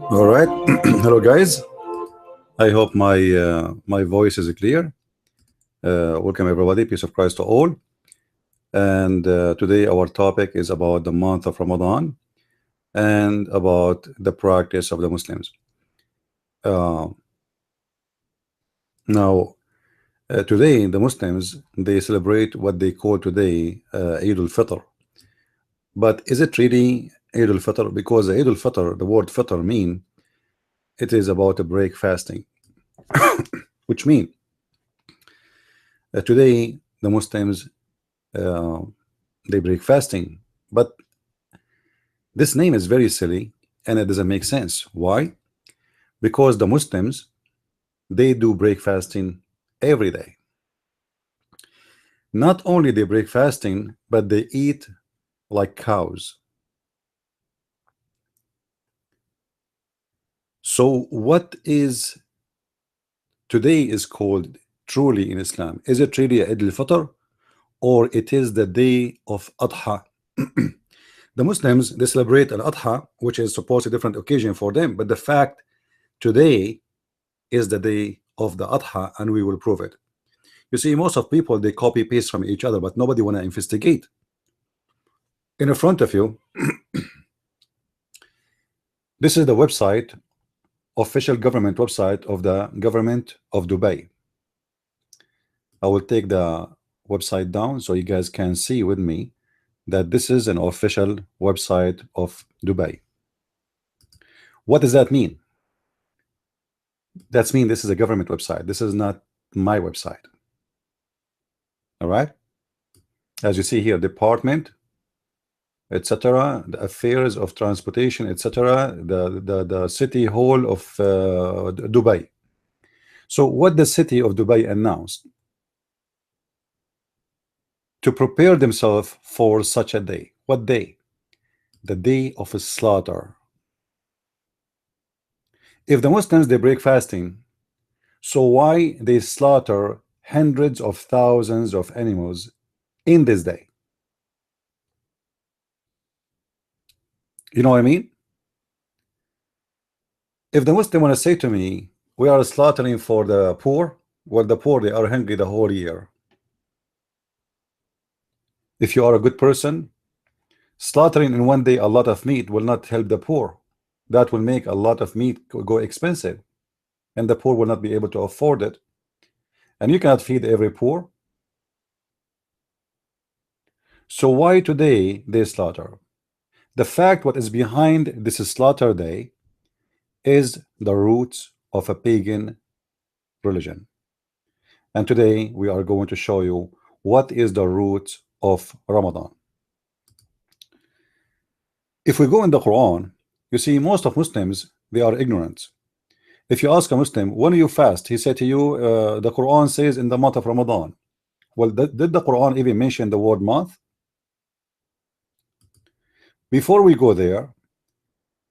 All right. Hello, guys. I hope my voice is clear. Welcome, everybody. Peace of Christ to all. And today our topic is about the month of Ramadan and about the practice of the Muslims. Now, today the Muslims, they celebrate what they call today Eid al-Fitr. But is it really Eid al-Fitr? Because Eid al-Fitr, the word Fitr mean it is about a break fasting, which mean today the Muslims they break fasting. But this name is very silly and it doesn't make sense. Why? Because the Muslims, they do break fasting every day. Not only they break fasting, but they eat like cows. So what is today is called truly in Islam? Is it really Eid al-Fitr, or it is the day of Adha? The Muslims, they celebrate al-Adha, which is supposed a different occasion for them, but the fact today is the day of the Adha, and we will prove it. You see, most of people, they copy paste from each other, but nobody want to investigate. In front of you, this is the website, official government website of the government of Dubai. I will take the website down so you guys can see with me that this is an official website of Dubai. What does that mean? That's mean this is a government website. This is not my website. All right. As you see here, department, etc., the affairs of transportation, etc., the city hall of Dubai. So what the city of Dubai announced to prepare themselves for such a day. What day? The day of a slaughter. If the Muslims, they break fasting, so why they slaughter hundreds of thousands of animals in this day? You know what I mean? If the Muslim want to say to me, we are slaughtering for the poor, well, the poor, they are hungry the whole year. If you are a good person, slaughtering in one day a lot of meat will not help the poor. That will make a lot of meat go expensive, and the poor will not be able to afford it. And you cannot feed every poor. So why today they slaughter? The fact what is behind this slaughter day is the roots of a pagan religion. And today we are going to show you what is the roots of Ramadan. If we go in the Quran, you see most of Muslims, they are ignorant. If you ask a Muslim, when do you fast? He said to you, the Quran says in the month of Ramadan. Well, did the Quran even mention the word month? Before we go there,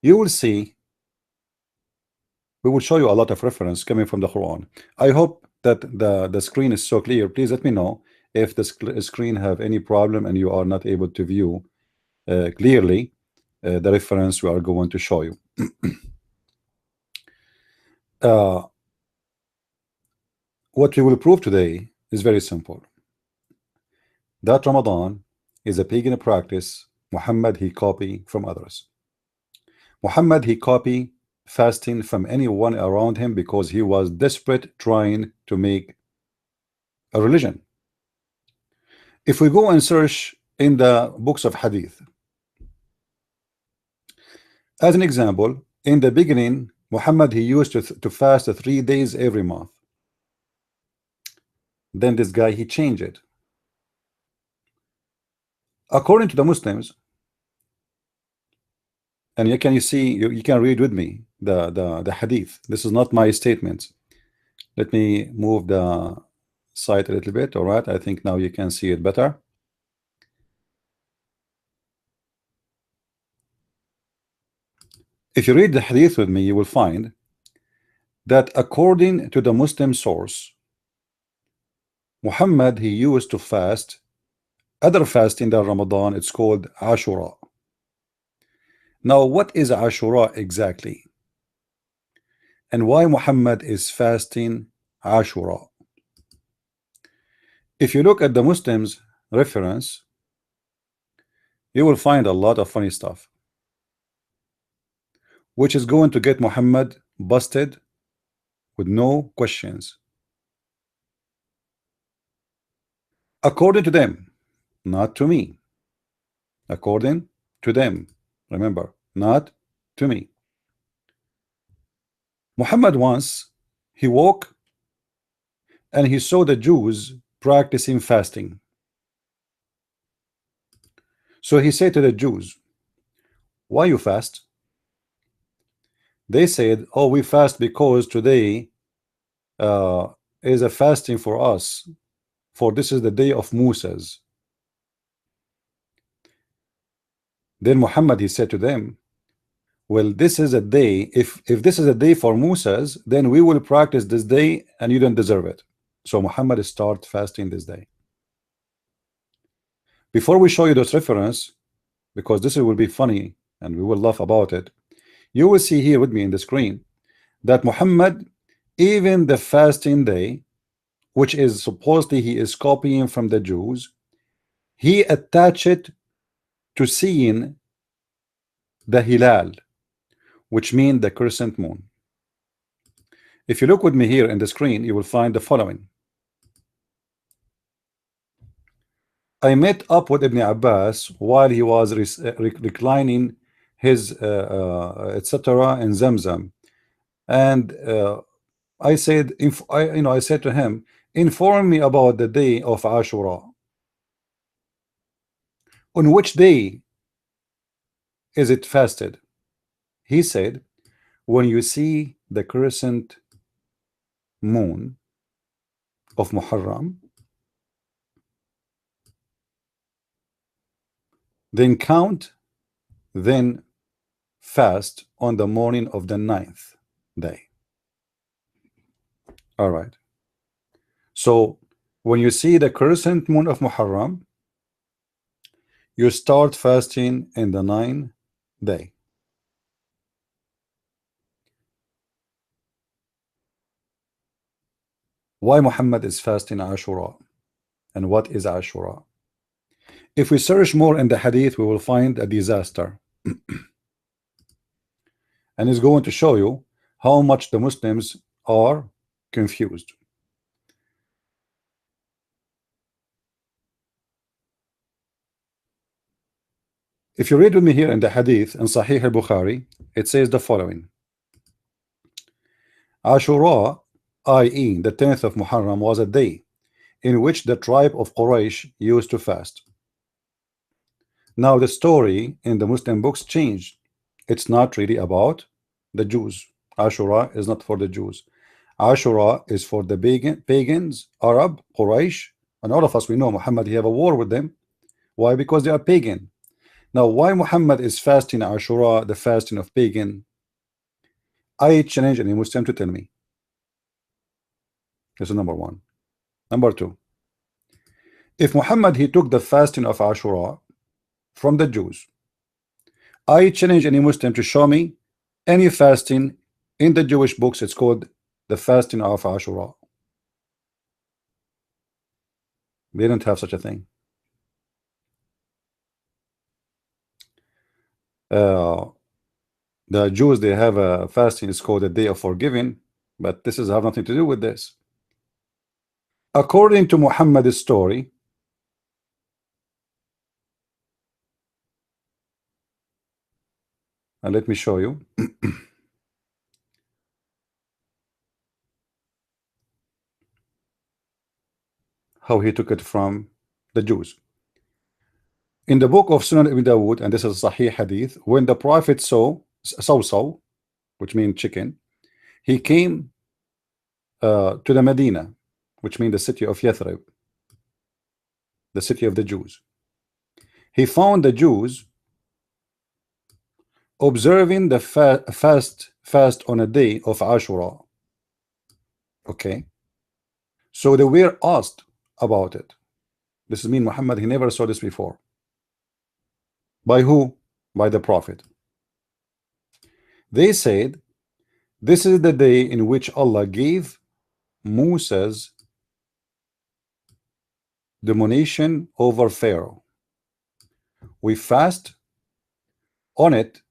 you will see we will show you a lot of reference coming from the Quran. I hope that the screen is so clear. Please let me know if the screen have any problem and you are not able to view clearly the reference we are going to show you. uh, what we will prove today is very simple, that Ramadan is a pagan practice Muhammad he copied from others. Muhammad he copied fasting from anyone around him because he was desperate trying to make a religion. If we go and search in the books of hadith, as an example, in the beginning Muhammad he used to fast 3 days every month. Then this guy he changed it. According to the Muslims, and you see you can read with me the hadith. This is not my statement. Let me move the site a little bit. All right, I think now you can see it better. If you read the hadith with me, you will find that according to the Muslim source, Muhammad he used to fast other fasting than Ramadan. It's called Ashura. Now what is Ashura exactly, and why Muhammad is fasting Ashura? If you look at the Muslims reference, you will find a lot of funny stuff, which is going to get Muhammad busted with no questions. According to them, not to me. According to them, remember, not to me. Muhammad once he woke and he saw the Jews practicing fasting. So he said to the Jews, why you fast? They said, oh, we fast because today is a fasting for us, for this is the day of Moses. Then Muhammad he said to them, well, this is a day, if this is a day for Moses, then we will practice this day and you don't deserve it. So Muhammad start fasting this day. Before we show you this reference, because this will be funny and we will laugh about it, you will see here with me in the screen that Muhammad, even the fasting day, which is supposedly he is copying from the Jews, he attached it to seeing the Hilal, which means the crescent moon. If you look with me here in the screen, you will find the following. I met up with Ibn Abbas while he was reclining his etc. in Zamzam, and I said, I said to him, inform me about the day of Ashura. On which day is it fasted? He said, when you see the crescent moon of Muharram, then count, then fast on the morning of the 9th day. All right. So when you see the crescent moon of Muharram, you start fasting in the 9th day. Why Muhammad is fasting Ashura, and what is Ashura? If we search more in the hadith, we will find a disaster. And it's going to show you how much the Muslims are confused. If you read with me here in the hadith in Sahih al-Bukhari, it says the following. Ashura, i.e. the 10th of Muharram, was a day in which the tribe of Quraysh used to fast. Now the story in the Muslim books changed. It's not really about the Jews. Ashura is not for the Jews. Ashura is for the pagans, Arab, Quraysh, And all of us, we know Muhammad, he have a war with them. Why? Because they are pagan. Now, why Muhammad is fasting Ashura, the fasting of pagan? I challenge any Muslim to tell me. This is number one. Number two, if Muhammad he took the fasting of Ashura from the Jews, I challenge any Muslim to show me any fasting in the Jewish books. It's called the fasting of Ashura. They don't have such a thing. The Jews, they have a fasting, it's called the Day of Forgiving, but this is have nothing to do with this. According to Muhammad's story, and let me show you how he took it from the Jews. In the book of Sunan Ibn Dawood, and this is Sahih Hadith, when the Prophet saw which means chicken, he came to the Medina, which means the city of Yathrib, the city of the Jews. He found the Jews observing the fast on a day of Ashura. Okay, so they were asked about it. This is mean Muhammad, he never saw this before. By who? By the Prophet. They said, this is the day in which Allah gave Moses domination over Pharaoh. We fast on it,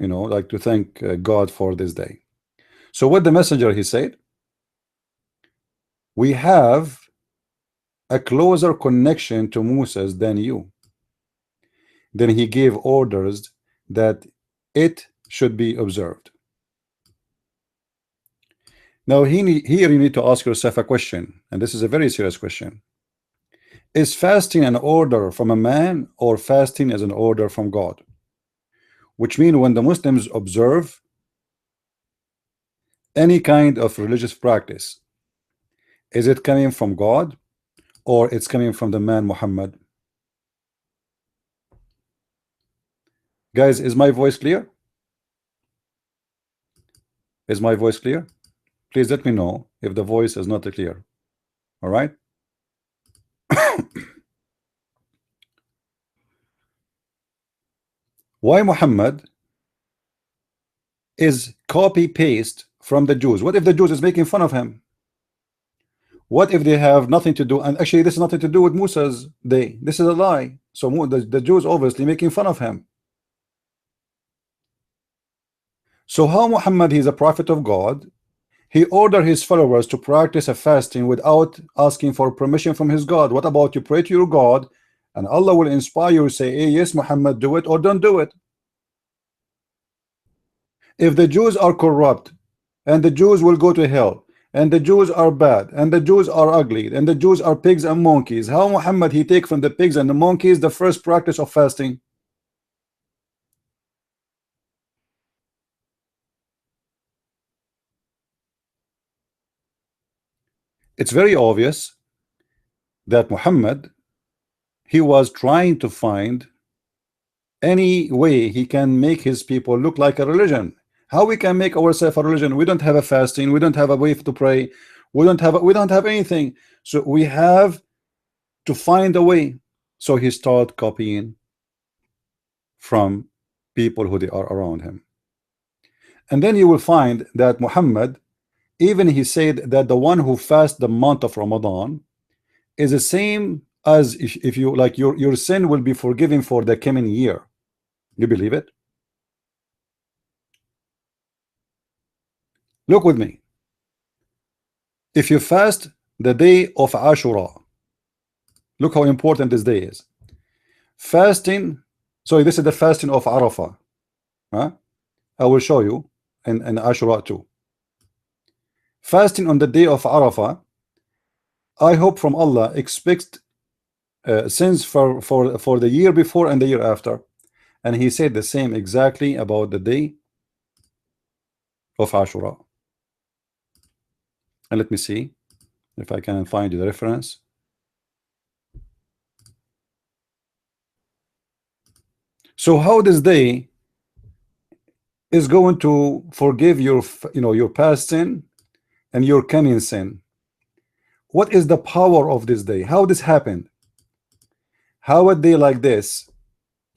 you know, like to thank God for this day. So what the messenger he said, we have a closer connection to Moses than you. Then he gave orders that it should be observed. Now here you need to ask yourself a question, and this is a very serious question. Is fasting an order from a man, or fasting is an order from God? Which means when the Muslims observe any kind of religious practice, is it coming from God or it's coming from the man Muhammad? Guys, is my voice clear? Is my voice clear? Please let me know if the voice is not clear. All right. Why Muhammad is copy paste from the Jews? What if the Jews is making fun of him? What if they have nothing to do? And actually this is nothing to do with Musa's day. This is a lie. So the Jews obviously making fun of him. So how Muhammad, he's a prophet of God, he ordered his followers to practice a fasting without asking for permission from his God? What about you pray to your God and Allah will inspire you to say, hey, yes Muhammad, do it or don't do it? If the Jews are corrupt and the Jews will go to hell and the Jews are bad and the Jews are ugly and the Jews are pigs and monkeys, how Muhammad he take from the pigs and the monkeys the first practice of fasting? It's very obvious that Muhammad, he was trying to find any way he can make his people look like a religion. How we can make ourselves a religion? We don't have a fasting, we don't have a way to pray, we don't have anything. So we have to find a way. So he started copying from people who they are around him. And then you will find that Muhammad, even he said that the one who fasts the month of Ramadan is the same as if you like your sin will be forgiven for the coming year. You believe it? Look with me. If you fast the day of Ashura, look how important this day is. Fasting, so this is the fasting of Arafah. Huh? I will show you in Ashura too. Fasting on the day of Arafah, I hope from Allah expect sins for the year before and the year after. And he said the same exactly about the day of Ashura. And let me see if I can find you the reference. So how this day is going to forgive your, your past sin and your coming sin? What is the power of this day? How this happened? How a day like this?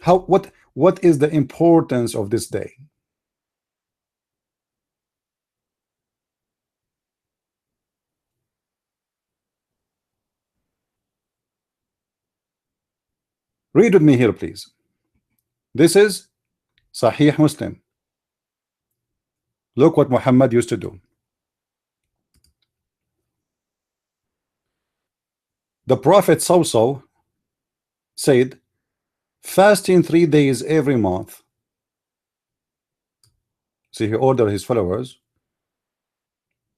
How what is the importance of this day? Read with me here, please. This is Sahih Muslim. Look what Muhammad used to do. The Prophet Sawsaw said, fasting 3 days every month. See, he ordered his followers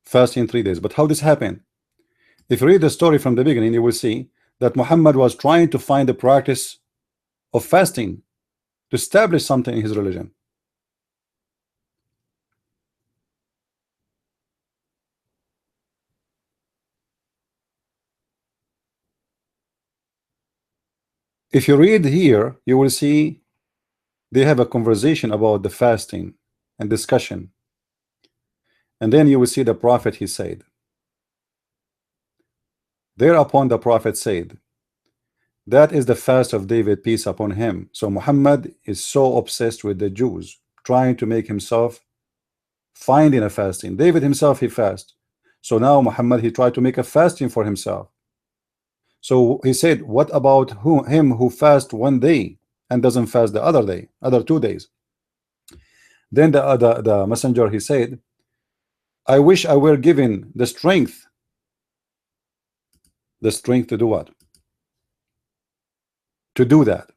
fasting 3 days. But how this happened? If you read the story from the beginning, you will see that Muhammad was trying to find the practice of fasting to establish something in his religion. If you read here, you will see they have a conversation about the fasting and discussion. And then you will see the Prophet, he said. Thereupon the Prophet said, that is the fast of David, peace upon him. So Muhammad is so obsessed with the Jews, trying to make himself finding a fasting. David himself, he fast. So now Muhammad, he tried to make a fasting for himself. So he said, what about him who fast 1 day and doesn't fast the other 2 days? Then the messenger, he said, I wish I were given the strength. The strength to do what? To do that.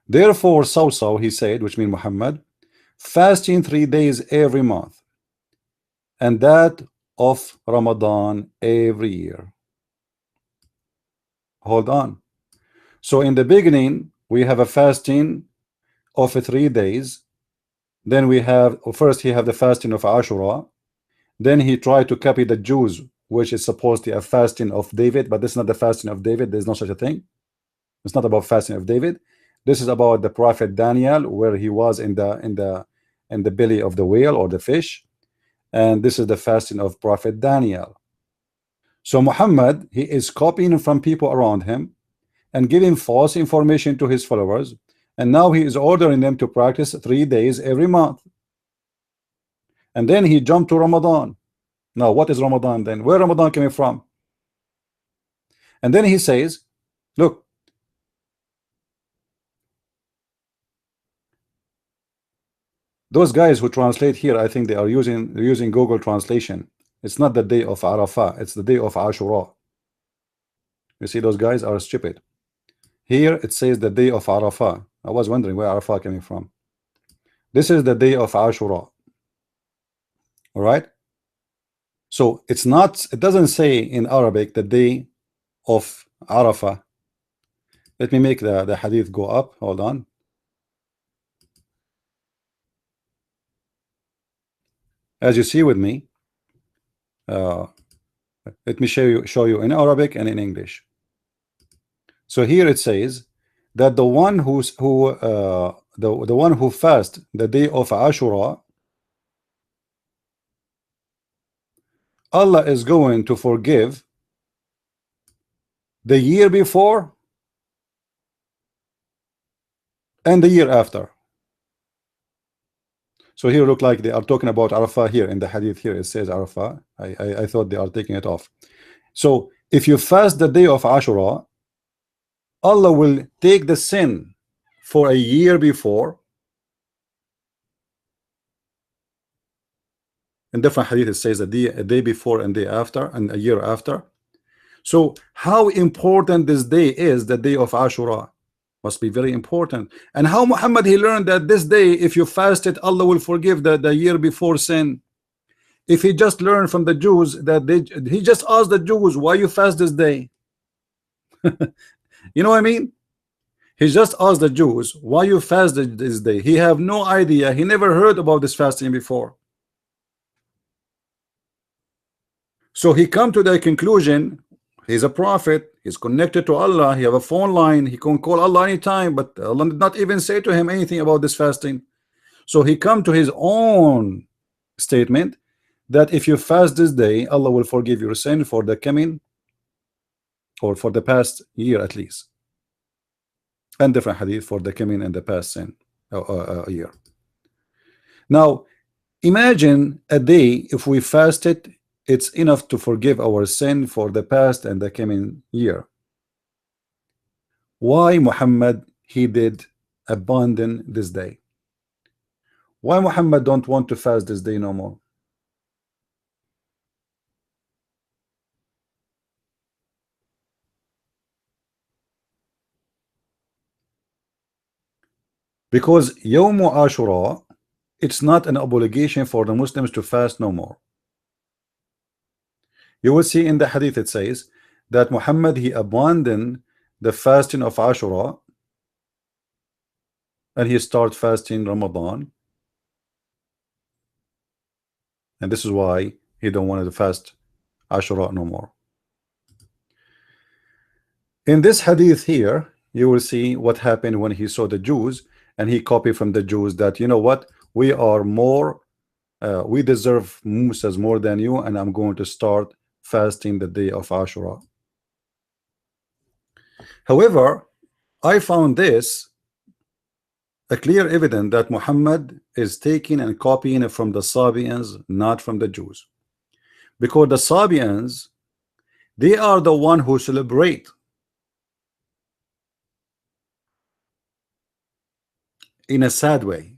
Therefore, Sawsaw, he said, which means Muhammad, fasting 3 days every month, and that of Ramadan every year. Hold on. So in the beginning, we have a fasting of 3 days. Then we have, first he have the fasting of Ashura. Then he tried to copy the Jews, which is supposed to be a fasting of David, but this is not the fasting of David. There's no such a thing. It's not about fasting of David. This is about the prophet Daniel, where he was in the belly of the whale or the fish. And this is the fasting of prophet Daniel. So Muhammad, he is copying from people around him and giving false information to his followers, and now he is ordering them to practice 3 days every month. And then he jumped to Ramadan. Now what is Ramadan then? Where Ramadan coming from? And then he says, look, those guys who translate here, I think they are using Google translation. It's not the day of Arafah, it's the day of Ashura. You see, those guys are stupid. Here it says the day of Arafah. I was wondering where Arafah coming from. This is the day of Ashura. All right. So it's not, it doesn't say in Arabic the day of Arafah. Let me make the hadith go up. Hold on. As you see with me, let me show you in Arabic and in English. So here it says that the one the one who fast the day of Ashura, Allah is going to forgive the year before and the year after. So here look like they are talking about Arafah here in the hadith. Here it says Arafah. I thought they are taking it off. So if you fast the day of Ashura, Allah will take the sin for a year before. In different hadith it says a day before and day after and a year after. So how important this day is, the day of Ashura, must be very important. And how Muhammad, he learned that this day, if you fast it, Allah will forgive the year before sin. If he just learned from the Jews that he just asked the Jews, why you fast this day? You know what I mean? He just asked the Jews, why you fast this day? He have no idea. He never heard about this fasting before. So he come to the conclusion, he's a prophet, he's connected to Allah, he have a phone line, he can call Allah anytime, but Allah did not even say to him anything about this fasting. So he come to his own statement that if you fast this day, Allah will forgive your sin for the coming, or for the past year at least, and different hadith for the coming and the past sin year. Now imagine a day, if we fasted, it's enough to forgive our sin for the past and the coming year. Why Muhammad he did abandon this day? Why Muhammad don't want to fast this day no more? Because Yawm Ashura, it's not an obligation for the Muslims to fast no more. You will see in the hadith it says that Muhammad he abandoned the fasting of Ashura and he start fasting Ramadan, and this is why he don't want to fast Ashura no more. In this hadith here, you will see what happened when he saw the Jews, and he copied from the Jews that, you know what, we are more, we deserve Musas more than you, and I'm going to start fasting the day of Ashura. However, I found this a clear evidence that Muhammad is taking and copying it from the Sabians, not from the Jews, because the Sabians, they are the one who celebrate in a sad way.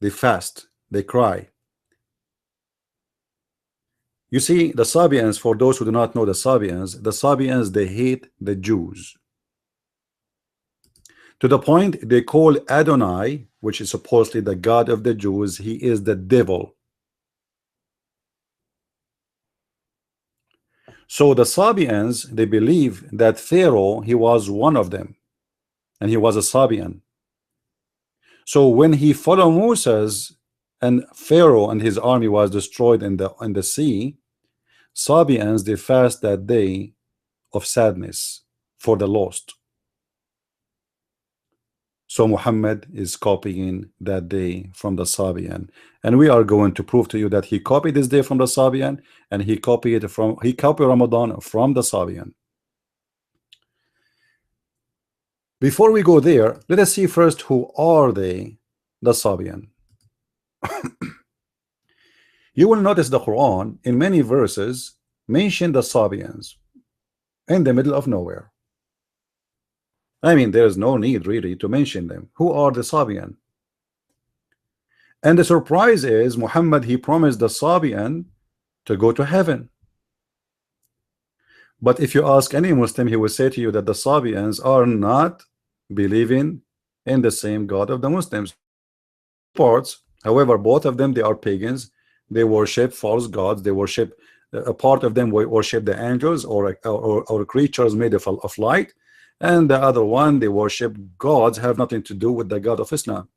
They fast, they cry. You see, the Sabians, for those who do not know the Sabians, they hate the Jews to the point they call Adonai, which is supposedly the God of the Jews, he is the devil. So the Sabians, they believe that Pharaoh, he was one of them, and he was a Sabian. So when he followed Moses, and Pharaoh and his army was destroyed in the sea, Sabians, they fast that day of sadness for the lost. So Muhammad is copying that day from the Sabian, and we are going to prove to you that he copied this day from the Sabian, and he copied Ramadan from the Sabian. Before we go there, let us see first who are they, the Sabian. You will notice the Quran in many verses mention the Sabians in the middle of nowhere. I mean, there is no need really to mention them. Who are the Sabian? And the surprise is Muhammad, he promised the Sabian to go to heaven. But if you ask any Muslim, he will say to you that the Sabians are not believing in the same God of the Muslims. Parts, however, both of them, they are pagans. They worship false gods. They worship, a part of them worship the angels or creatures made of light, and the other one, they worship gods have nothing to do with the God of Islam.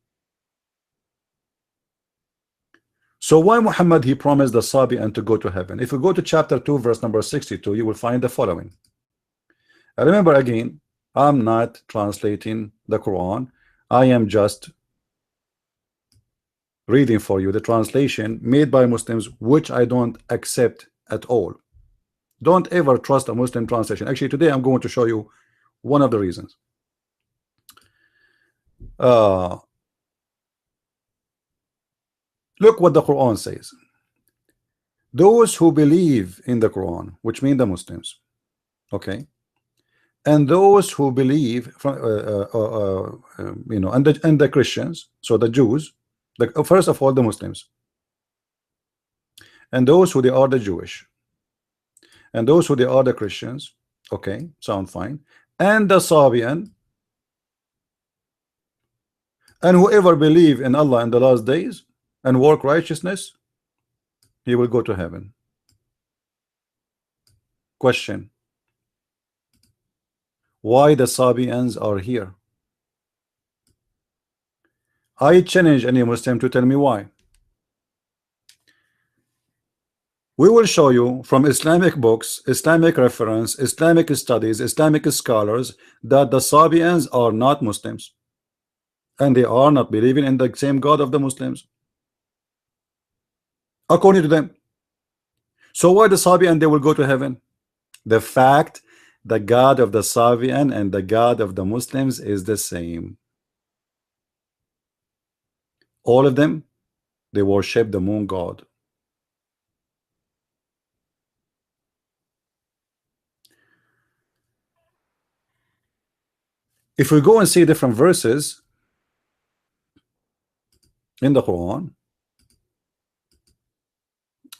So why Muhammad he promised the Sabian to go to heaven? If you go to chapter 2 verse number 62, you will find the following. Remember again, I'm not translating the Quran, I am just reading for you the translation made by Muslims, which I don't accept at all. Don't ever trust a Muslim translation. Actually, today I'm going to show you one of the reasons. Look what the Quran says. Those who believe in the Quran, which mean the Muslims, okay, and those who believe from you know, and the Christians, so the Jews, first of all the Muslims, and those who they are the Jewish, and those who they are the Christians, okay, sound fine, and the Sabian, and whoever believe in Allah in the last days and work righteousness, he will go to heaven. Question: why the Sabians are here? I challenge any Muslim to tell me why. We will show you from Islamic books, Islamic reference, Islamic studies, Islamic scholars that the Sabians are not Muslims and they are not believing in the same God of the Muslims according to them. So why the Sabian they will go to heaven? The fact the God of the Sabian and the God of the Muslims is the same. All of them, they worship the moon god. If we go and see different verses in the Quran,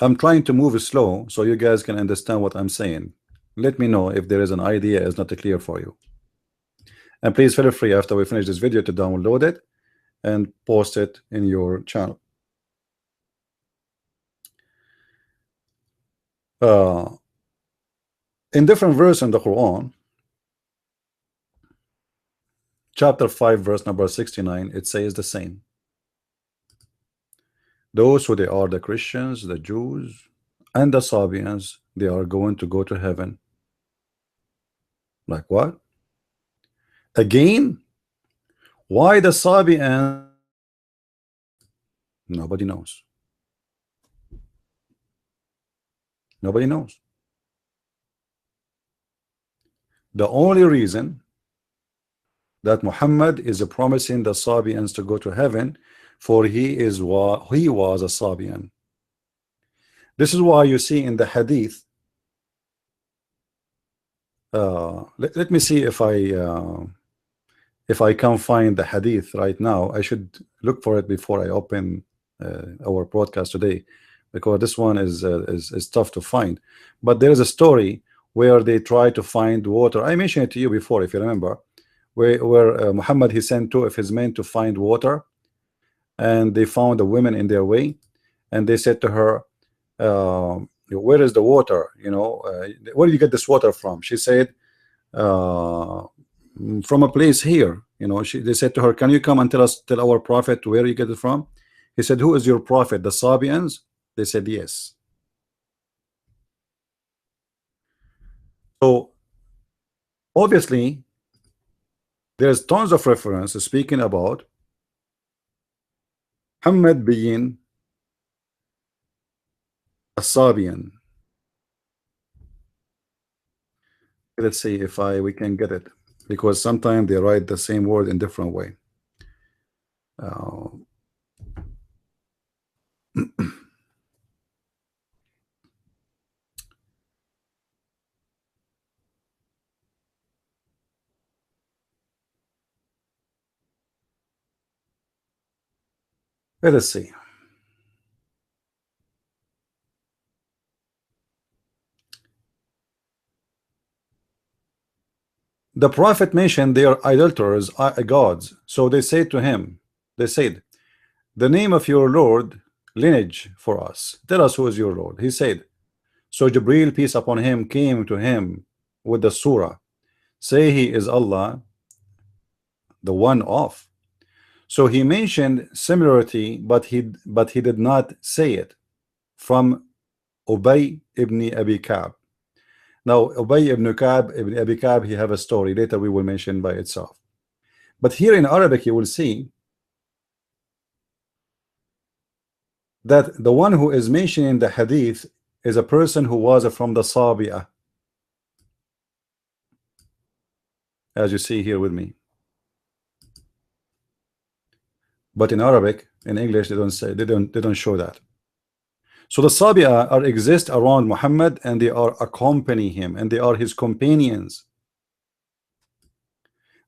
I'm trying to move slow so you guys can understand what I'm saying. Let me know if there is an idea is not clear for you. And please feel free after we finish this video to download it and post it in your channel. In different verses in the Quran, chapter 5 verse number 69, it says the same. Those who they are the Christians, the Jews, and the Sabians, they are going to go to heaven. Like what? Again, why the Sabians? Nobody knows. Nobody knows. The only reason that Muhammad is promising the Sabians to go to heaven, for he was a Sabian. This is why you see in the hadith. Let me see if I can find the hadith right now. I should look for it before I open our broadcast today, because this one is tough to find. But there is a story where they try to find water. I mentioned it to you before, if you remember, where Muhammad, he sent two of his men to find water, and they found a woman in their way, and they said to her, where is the water? You know, where do you get this water from? She said, from a place here. You know, they said to her, can you come and tell our prophet where you get it from? He said, who is your prophet? The Sabians? They said yes. So obviously there's tons of references speaking about Muhammad being a Sabian. Let's see if we can get it, because sometimes they write the same word in different way. Let us see. The prophet mentioned they are idolaters, gods. So they said to him, they said, the name of your Lord, lineage for us. Tell us who is your Lord. He said, so Jibreel, peace upon him, came to him with the surah. Say he is Allah, the one of. So he mentioned similarity, but he did not say it, from Ubay ibn Abi Ka'b. Now Ubay ibn Abi Ka'b, he have a story later we will mention by itself. But here in Arabic you will see that the one who is mentioning the hadith is a person who was from the Sabi'ah, as you see here with me. But in Arabic, in English, they don't show that. So the Sabi'ah are exist around Muhammad, and they are accompany him, and they are his companions.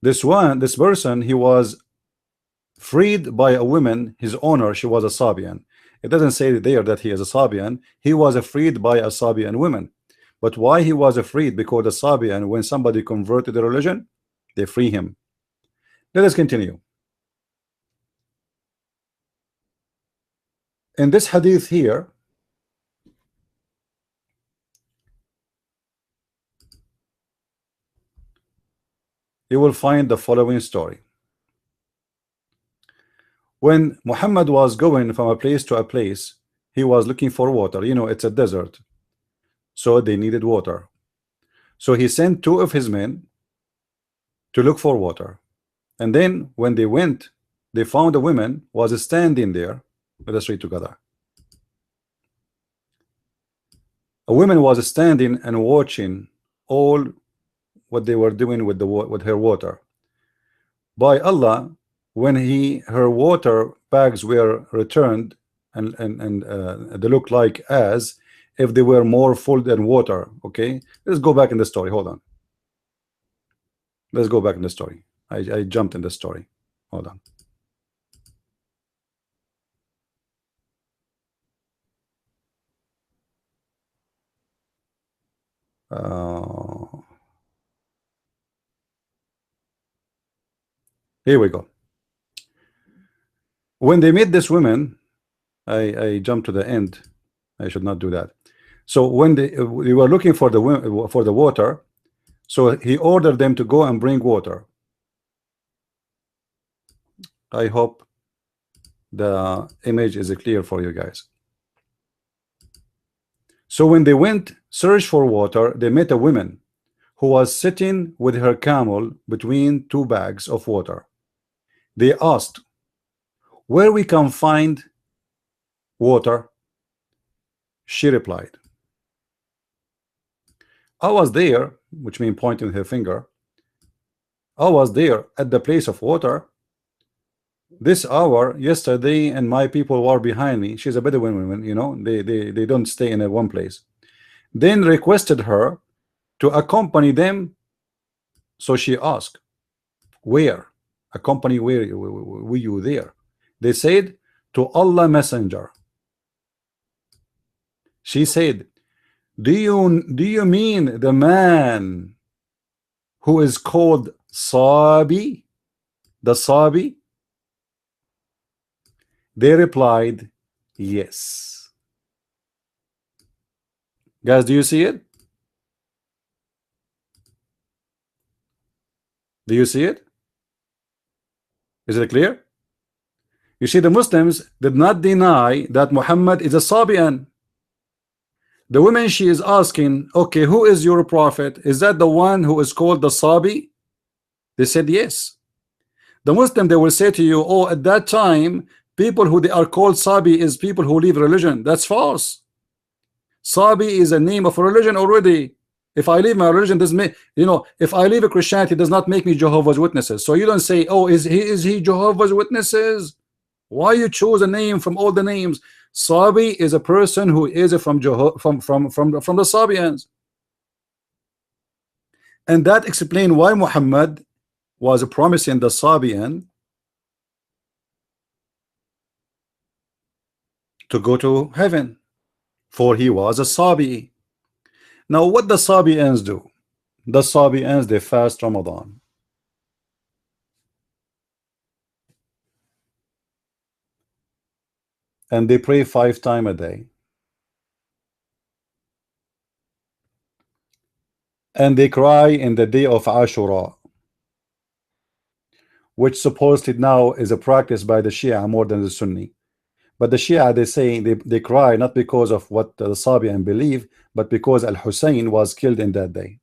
This person, he was freed by a woman, his owner, she was a Sabian. It doesn't say there that he is a Sabian. He was freed by a Sabian woman. But why he was freed? Because the Sabian, when somebody converted the religion, they free him. Let us continue. In this hadith here, you will find the following story. When Muhammad was going from a place to a place, he was looking for water. You know, it's a desert, so they needed water. So he sent two of his men to look for water. And then when they went, they found a woman was standing there. Let us read together. A woman was standing and watching all what they were doing with with her water. By Allah, when her water bags were returned, and they look like as if they were more full than water. Okay, let's go back in the story. Hold on. Let's go back in the story. I jumped in the story. Hold on. Here we go. When they met this woman, I jumped to the end. I should not do that. So when they were looking for the water, so he ordered them to go and bring water. I hope the image is clear for you guys. So when they went search for water, they met a woman who was sitting with her camel between two bags of water. They asked, where we can find water? She replied, I was there, which means pointing her finger. I was there at the place of water this hour yesterday, and my people were behind me. She's a Bedouin woman, you know, they don't stay in a one place. Then requested her to accompany them. So she asked, where? Accompany where? Were you there? They said, to Allah Messenger. She said, do you mean the man who is called Sabi? The Sabi? They replied, yes. Guys, do you see it? Do you see it? Is it clear? You see, the Muslims did not deny that Muhammad is a Sabian. The woman, she is asking, okay, who is your prophet? Is that the one who is called the Sabi? They said yes. The Muslim, they will say to you, oh, at that time, people who they are called Sabi is people who leave religion. That's false. Sabi is a name of a religion already. If I leave my religion, doesn't make, you know, if I leave a Christianity, it does not make me Jehovah's Witnesses. So you don't say, oh, is he Jehovah's Witnesses? Why you choose a name from all the names? Sabi is a person who is from the Sabians, and that explains why Muhammad was promising the Sabian to go to heaven, for he was a Sabi. Now, what the Sabians do? The Sabians, they fast Ramadan. And they pray 5 times a day. And they cry in the day of Ashura, which supposedly now is a practice by the Shia more than the Sunni. But the Shia, they say they cry not because of what the Sabian believe, but because Al-Hussein was killed in that day.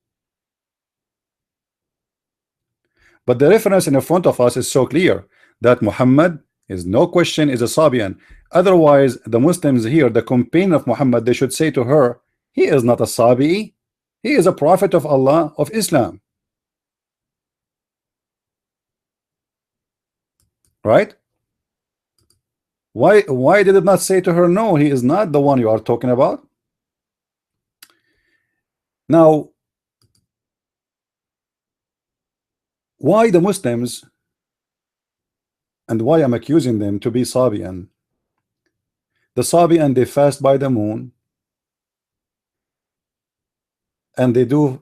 But the reference in front of us is so clear that Muhammad is no question is a Sabian. Otherwise, the Muslims here, the companion of Muhammad, they should say to her, he is not a Sabi, he is a prophet of Allah of Islam. Right? Why did it not say to her, no, he is not the one you are talking about? Now, why the Muslims, and why I'm accusing them to be Sabian? The Sabian, they fast by the moon, and they do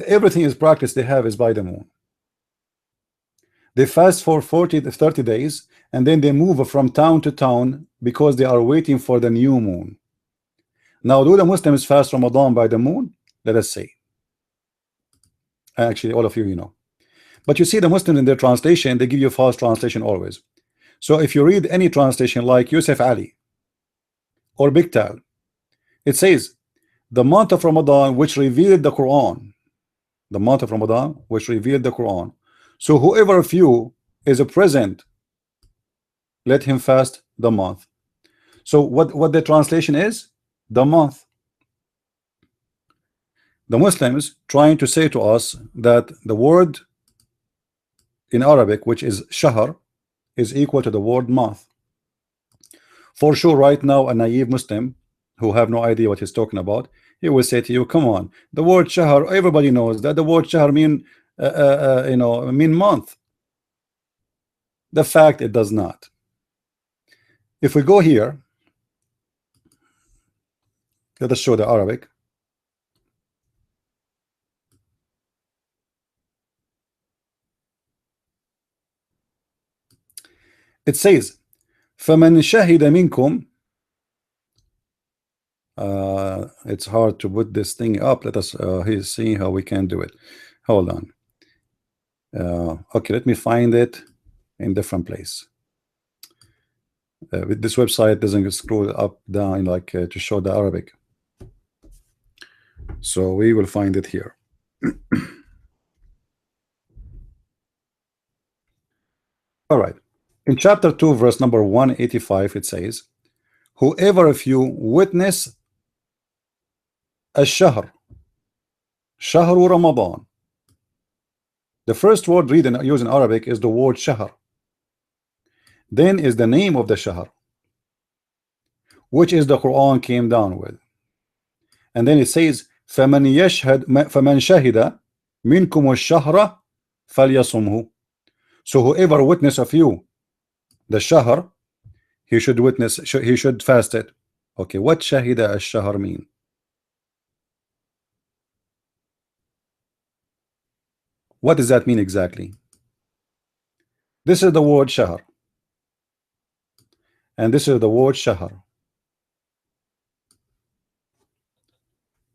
everything is practice they have is by the moon. They fast for 40 to 30 days, and then they move from town to town because they are waiting for the new moon. Now, do the Muslims fast Ramadan by the moon? Let us see. Actually, all of you, you know. But you see, the Muslims in their translation, they give you false translation always. So if you read any translation like Yusuf Ali, or Biktal. It says the month of Ramadan which revealed the Quran. The month of Ramadan which revealed the Quran. So whoever of you is present, let him fast the month. So what the translation is? The month. The Muslims trying to say to us that the word in Arabic, which is shahr, is equal to the word month. For sure, right now, a naive Muslim who have no idea what he's talking about, he will say to you, come on, the word shahr, everybody knows that the word shahr mean mean month. The fact it does not. If we go here, let us show the Arabic. It says فَمَنْ شَهِدَ مِنْكُمْ. It's hard to put this thing up. Let us see how we can do it. Hold on. Okay, let me find it in different place. With this website doesn't scroll up down like to show the Arabic, so we will find it here. All right, in chapter 2 verse number 185 it says, whoever of you witness الشهر شهر Ramadan. The first word read and use in Arabic is the word shahr. Then is the name of the shahr, which is the Quran came down with. And then it says فَمَنْ شَهِدَ مِنْكُمُ الشَّهْرَ فَلْيَصُمْهُ. So whoever witness of you the shahr, he should witness, he should fast it. Okay, what shahida al-shahr mean? What does that mean exactly? This is the word shahr, and this is the word shahr.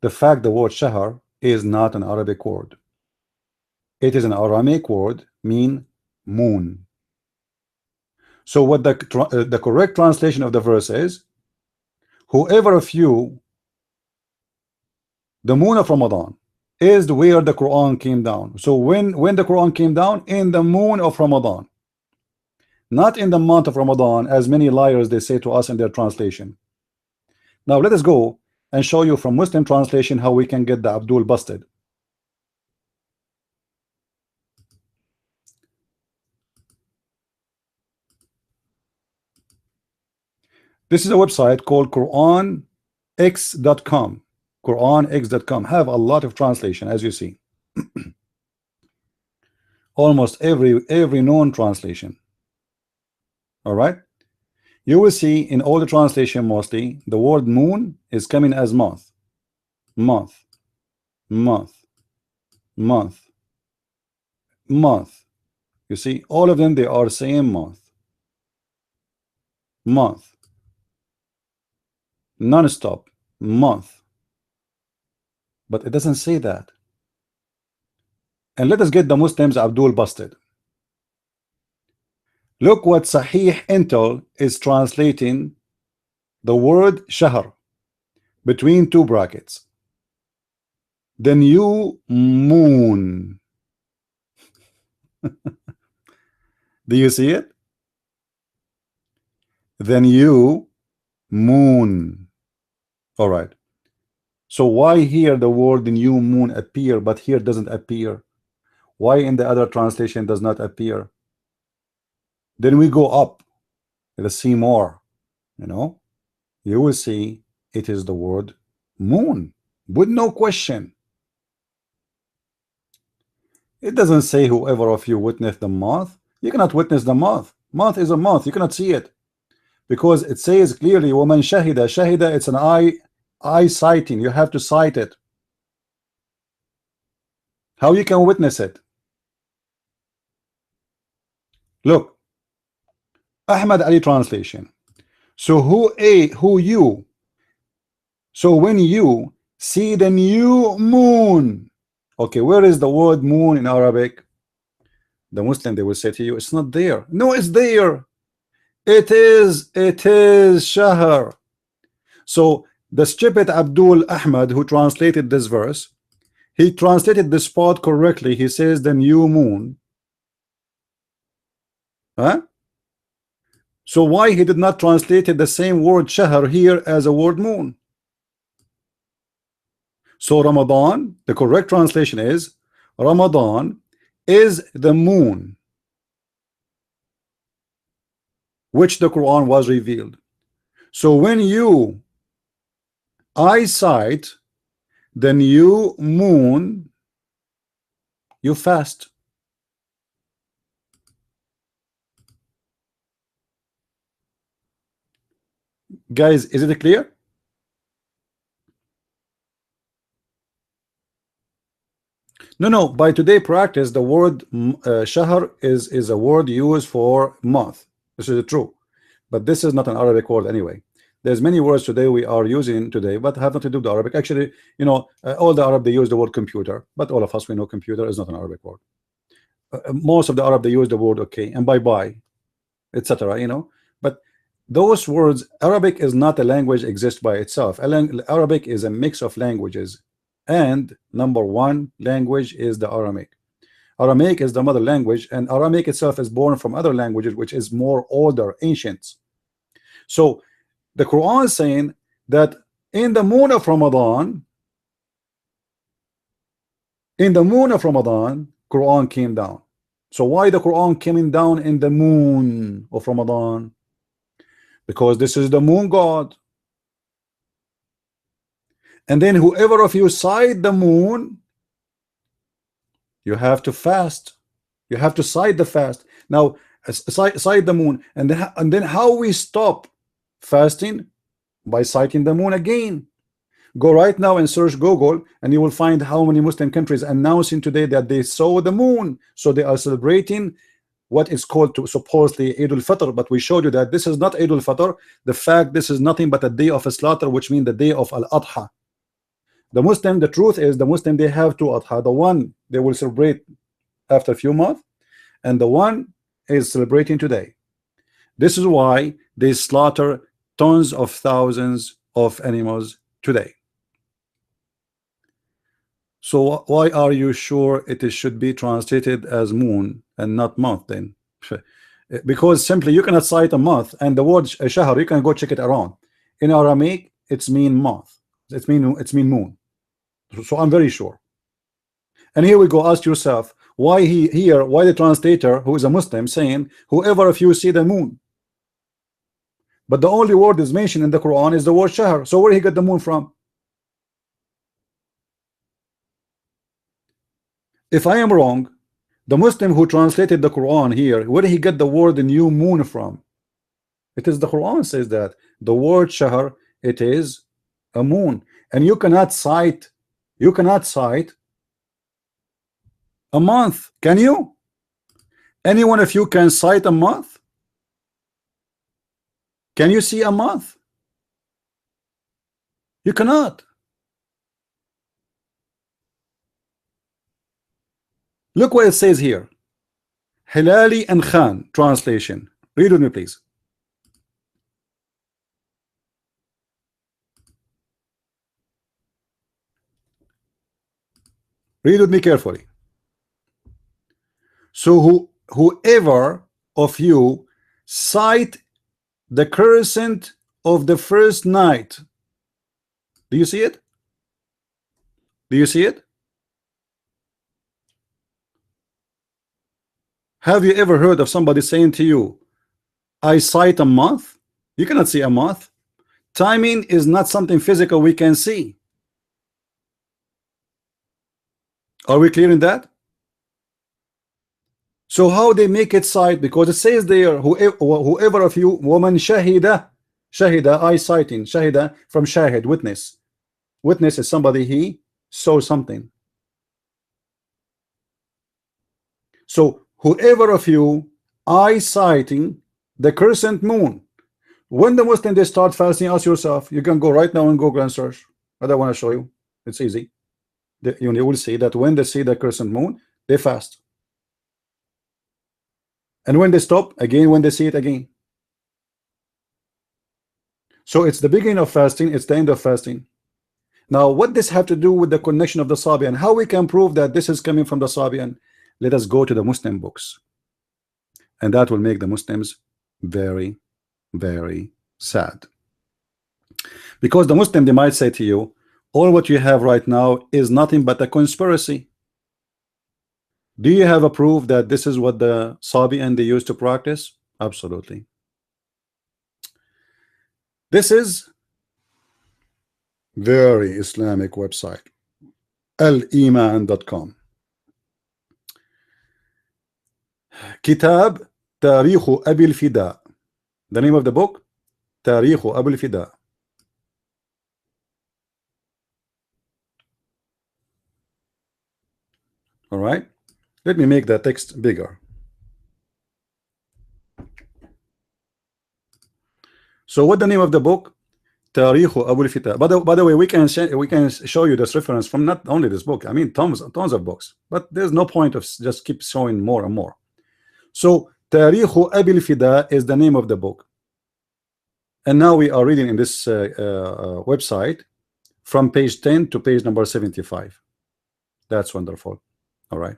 The fact the word shahr is not an Arabic word. It is an Aramaic word, mean moon. So what the correct translation of the verse is, whoever of you, the moon of Ramadan is where the Quran came down. So when the Quran came down, in the moon of Ramadan, not in the month of Ramadan, as many liars they say to us in their translation. Now let us go and show you from Muslim translation how we can get the Abdul busted. This is a website called QuranX.com. QuranX.com have a lot of translation, as you see. Almost every known translation. All right, you will see in all the translation mostly the word moon is coming as month, month, month, month, month. You see, all of them, they are same month, month, non-stop, month. But it doesn't say that. And let us get the Muslims Abdul busted. Look what Sahih Intel is translating the word shahr between two brackets. The new moon. Do you see it? The new moon. All right. So why here the word the new moon appear, but here doesn't appear? Why in the other translation does not appear? Then we go up. Let's see more. You know, you will see it is the word moon with no question. It doesn't say whoever of you witness the month. You cannot witness the month. Month is a month. You cannot see it because it says clearly woman shahida. Shahida, it's an eye sighting. You have to sight it. How you can witness it? Look, Ahmad Ali translation. So who you? So when you see the new moon, okay, where is the word moon in Arabic? The Muslim, they will say to you, it's not there. No, it's there. It is shahr. So the stupid Abdul Ahmad who translated this verse, he translated the spot correctly. He says the new moon. Huh? So why he did not translate the same word shahr here as a word moon? So Ramadan, the correct translation is Ramadan is the moon which the Quran was revealed. So when you eyesight the new moon, you fast. Guys, is it clear? No, by today practice, the word shahr is a word used for month. This is true, but this is not an Arabic word anyway. There's many words today we are using today, but have nothing to do with Arabic. Actually, you know, all the Arab, they use the word computer, but all of us, we know computer is not an Arabic word. Most of the Arab, they use the word okay and bye-bye, etc. You know, but those words, Arabic is not a language exist by itself. Arabic is a mix of languages, and number one language is the Aramaic. Aramaic is the mother language, and Aramaic itself is born from other languages, which is more older, ancient. So the Quran is saying that in the moon of Ramadan, Quran came down. So why the Quran coming down in the moon of Ramadan? Because this is the moon god. And then whoever of you sight the moon, you have to fast. You have to sight the fast. Now sight the moon, and then how we stop fasting? By sighting the moon again. Go right now and search Google, and you will find how many Muslim countries announcing today that they saw the moon. So they are celebrating what is called to supposedly Eid al-Fitr, but we showed you that this is not Eid al-Fitr. The fact, this is nothing but a day of a slaughter, which means the day of Al-Adha. The Muslim, the truth is, the Muslim, they have two Adha. The one they will celebrate after a few months, and the one is celebrating today. This is why they slaughter tons of thousands of animals today. So why are you sure it should be translated as moon and not month then? Because simply you cannot cite a month, and the word shahr, you can go check it around. In Aramaic, it's mean month. It's mean moon. So I'm very sure. And here we go. Ask yourself why why the translator, who is a Muslim, saying whoever of you see the moon, but the only word is mentioned in the Quran is the word shahr. So where he got the moon from? If I am wrong, the Muslim who translated the Quran here, where did he get the word new moon from? It is the Quran says that the word shahr, it is a moon, and you cannot cite a month. Can you? Any one of you can cite a month? Can you see a month? You cannot. Look what it says here. Hilali and Khan translation. Read with me, please. Read with me carefully. So whoever of you sight the crescent of the first night. Do you see it? Do you see it? Have you ever heard of somebody saying to you, I sight a month? You cannot see a month. Timing is not something physical we can see. Are we clear in that? So how they make it sight? Because it says there, whoever of you, woman shahida, eye sighting, shahida from shahid, witness. Witness is somebody he saw something. So whoever of you eye sighting the crescent moon, when the Muslim they start fasting, ask yourself, you can go right now and Google and search. But I want to show you, it's easy. You will see that when they see the crescent moon, they fast. And when they stop, again when they see it again. So it's the beginning of fasting, it's the end of fasting. Now, what this have to do with the connection of the Sabian? How we can prove that this is coming from the Sabian? Let us go to the Muslim books, and that will make the Muslims very, very sad. Because the Muslim, they might say to you, all what you have right now is nothing but a conspiracy. Do you have a proof that this is what the Sabian they used to practice? Absolutely. This is very Islamic website, aliman.com. Kitab Tarikh Abi al-Fida. The name of the book, Tarikh Abi al-Fida. All right, let me make the text bigger. So what the name of the book? Tarikh Abu al-Fida. By the way, we can show you this reference from not only this book. I mean, tons of books, but there's no point of just keep showing more and more. So Tarikh Abi al-Fida is the name of the book, and now we are reading in this website from page 10 to page number 75. That's wonderful. All right,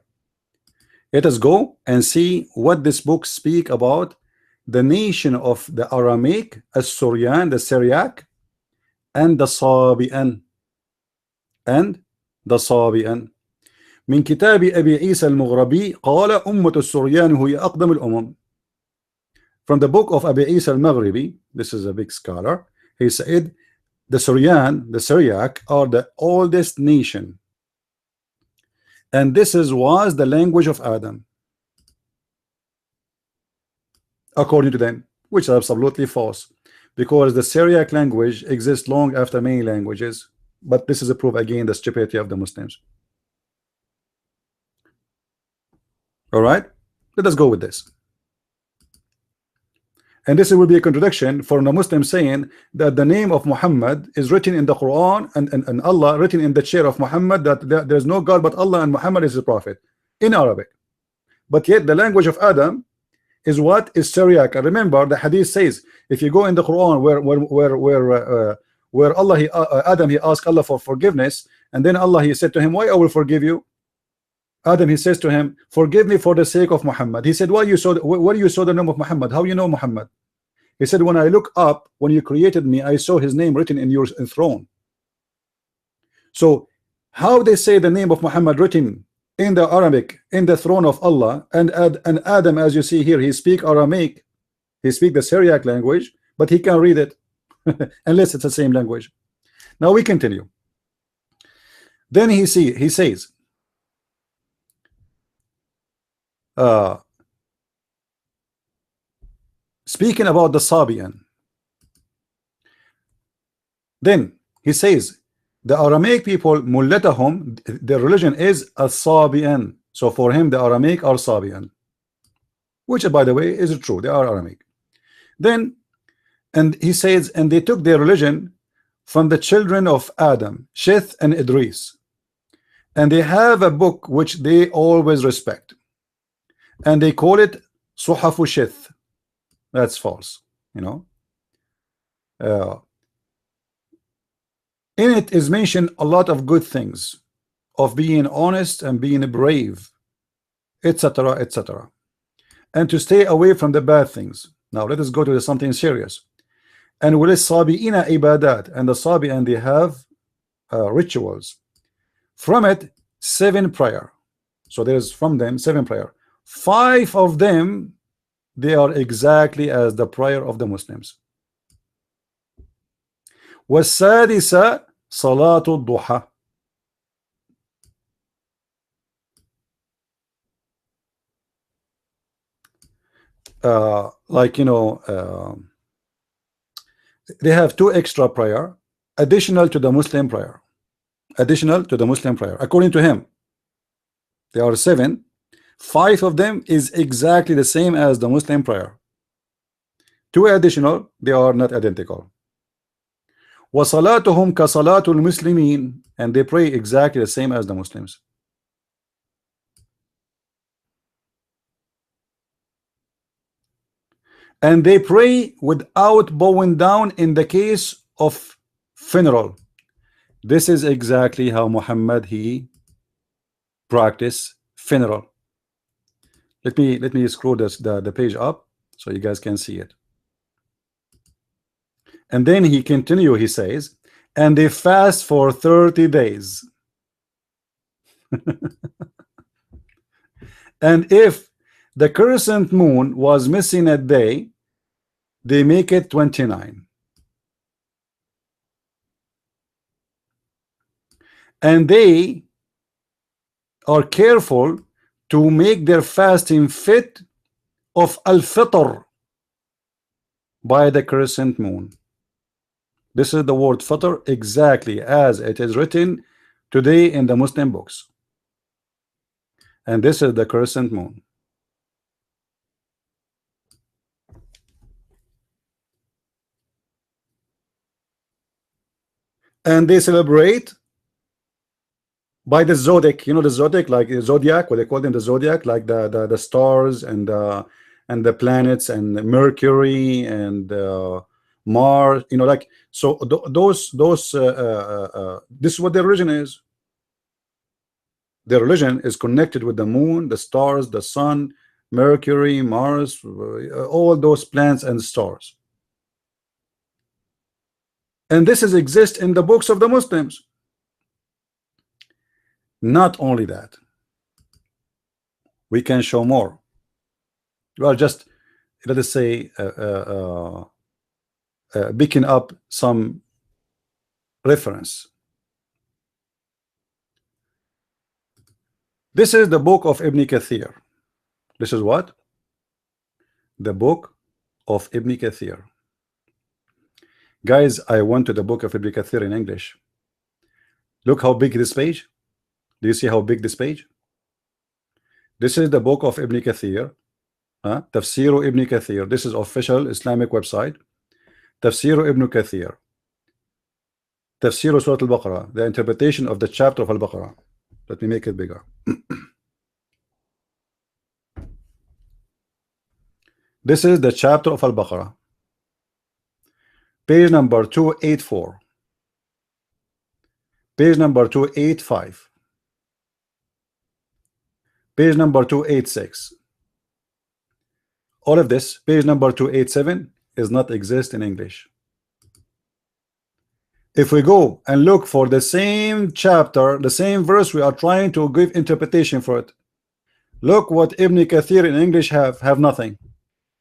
let us go and see what this book speak about the nation of the Aramaic, As-Suryan, the Syriac, and the Sabian. من كتاب أبي عيسى المغربي قال أمة السريان هي أقدم الأمم. From the book of Abi Isa al-Maghribi, this is a big scholar, he said the Suryan, the Syriac, are the oldest nation, and this was the language of Adam, according to them, which is absolutely false, because the Syriac language exists long after many languages. But this is a proof again the stupidity of the Muslims. All right, let us go with this. And this will be a contradiction for the Muslim saying that the name of Muhammad is written in the Quran, and Allah written in the chair of Muhammad, that there's no God but Allah and Muhammad is the prophet in Arabic. But yet the language of Adam is what is Syriac. And remember, the hadith says, if you go in the Quran where Allah Adam he asked Allah for forgiveness, and then Allah he said to him, why I will forgive you? Adam he says to him, forgive me for the sake of Muhammad. He said, where you saw the name of Muhammad? How you know Muhammad? He said, when I look up, when you created me, I saw his name written in your throne. So how they say the name of Muhammad written in the Arabic in the throne of Allah, and Adam, as you see here, he speak Aramaic, he speak the Syriac language, but he can't read it unless it's the same language. Now we continue. Then he says, speaking about the Sabian, then he says the Aramaic people, mullatahum, their religion is a Sabian. So for him the Aramaic are Sabian, which by the way is true, they are Aramaic. Then and he says, and they took their religion from the children of Adam, Sheth and Idris, and they have a book which they always respect, and they call it Suhafu Sheth. That's false, you know. In it is mentioned a lot of good things of being honest and being brave, etc., etc., and to stay away from the bad things. Now let us go to something serious. And will Sabiina ibadat, and the Sabian they have rituals. From it 7 prayer. So there's from them 7 prayer. 5 of them they are exactly as the prayer of the Muslims. والسادسة صلاة الضحى. Like you know, they have 2 extra prayer additional to the Muslim prayer. Additional to the Muslim prayer. According to him, there are 7. 5 of them is exactly the same as the Muslim prayer. 2 additional, they are not identical. وَصَلَاتُهُمْ كَصَلَاتُ الْمُسْلِمِينَ, and they pray exactly the same as the Muslims. and they pray without bowing down in the case of funeral. This is exactly how Muhammad he practiced funeral. Let me scroll the page up so you guys can see it. And then he continue, he says, and they fast for 30 days. And if the crescent moon was missing a day, they make it 29. And they are careful to make their fasting fit of al-fitr by the crescent moon. This is the word fitr exactly as it is written today in the Muslim books. And this is the crescent moon. And they celebrate by the zodiac. You know the zodiac, like zodiac, what they call them, the zodiac, like the stars and the planets and Mercury and Mars. You know, like so. Those this is what their religion is. Their religion is connected with the moon, the stars, the sun, Mercury, Mars, all those planets and stars. And this is exist in the books of the Muslims. Not only that, we can show more. Well, just let us say picking up some reference. This is the book of Ibn Kathir. This is what? The book of Ibn Kathir. Guys, I went to the book of Ibn Kathir in English. Look how big this page. Do you see how big this page? This is the book of Ibn Kathir. Tafsir Ibn Kathir. This is official Islamic website. Tafsir Ibn Kathir. Tafsir Surah Al-Baqarah. The interpretation of the chapter of Al-Baqarah. Let me make it bigger. This is the chapter of Al-Baqarah. Page number 284. Page number 285. Page number 286. All of this, page number 287, is not exist in English. If we go and look for the same chapter, the same verse, we are trying to give interpretation for it. Look what Ibn Kathir in English have nothing.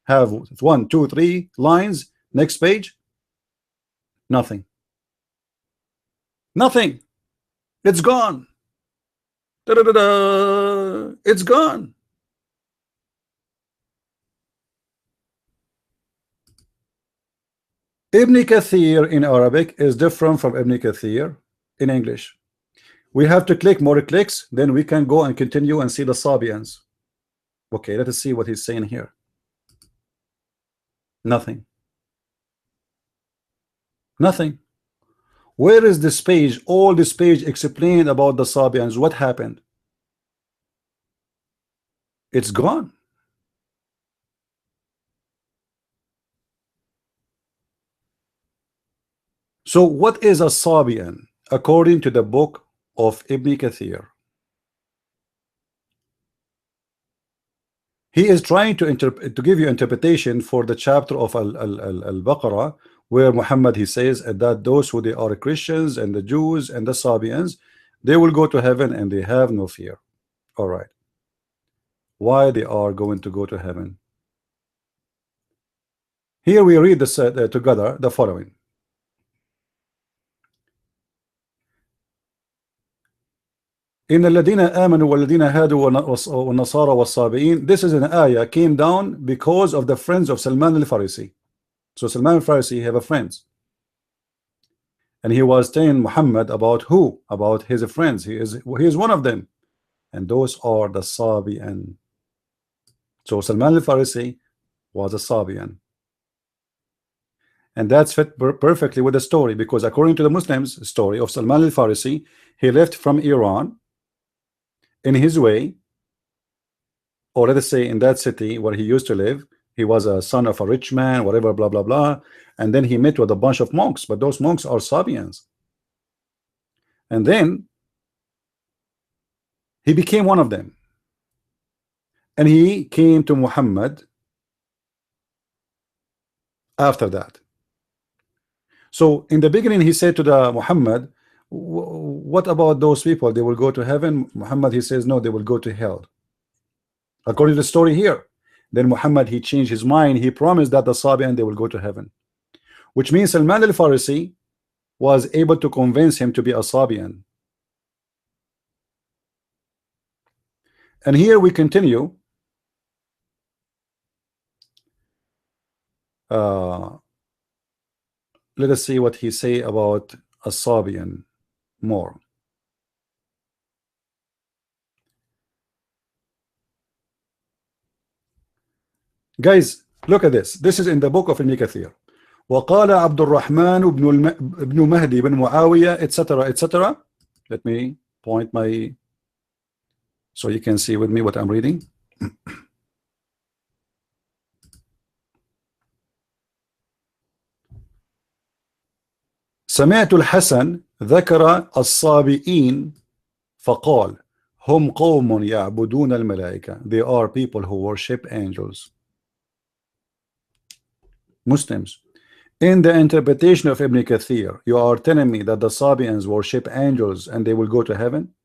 Have 1, 2, 3 lines. Next page. Nothing. Nothing. It's gone. Da, da, da, da. It's gone. Ibn Kathir in Arabic is different from Ibn Kathir in English. We have to click more clicks, then we can go and continue and see the Sabians. Okay, let us see what he's saying here. Nothing. Nothing. Where is this page? All this page explained about the Sabians. What happened? It's gone. So what is a Sabian according to the book of Ibn Kathir? He is trying to give you interpretation for the chapter of Al-Baqarah, where Muhammad he says that those who they are Christians and the Jews and the Sabians, they will go to heaven and they have no fear. All right. Why they are going to go to heaven? Here we read this together the following. In الذين آمنوا والذين هادوا والنصارى والصابئين. This is an ayah came down because of the friends of Salman al-Farisi. So Salman al-Farisi have a friends, and he was telling Muhammad about who? About his friends. He is one of them, and those are the Sabian. So Salman al-Farisi was a Sabian, and that's fit perfectly with the story, because according to the Muslims story of Salman al-Farisi, he left from Iran. In his way, or let us say in that city where he used to live, He was a son of a rich man, whatever, blah blah blah. And then he met with a bunch of monks, but those monks are Sabians. And then he became one of them. And he came to Muhammad after that. So in the beginning, he said to the Muhammad, what about those people? They will go to heaven. Muhammad, he says, no, they will go to hell. According to the story here. Then Muhammad, he changed his mind. He promised that the Sabian, they will go to heaven. Which means Salman al-Farisi was able to convince him to be a Sabian. And here we continue. Let us see what he say about a Sabian more. Guys, look at this. This is in the book of Ibn Kathir. وقال عبد الرحمن بن مهدي بن معاوية etc etc. Let me point my so you can see with me what I'm reading. سمعت الحسن ذكر الصابئين فقال هم قوم يعبدون الملائكة. They are people who worship angels. Muslims. In the interpretation of Ibn Kathir, you are telling me that the Sabians worship angels and they will go to heaven?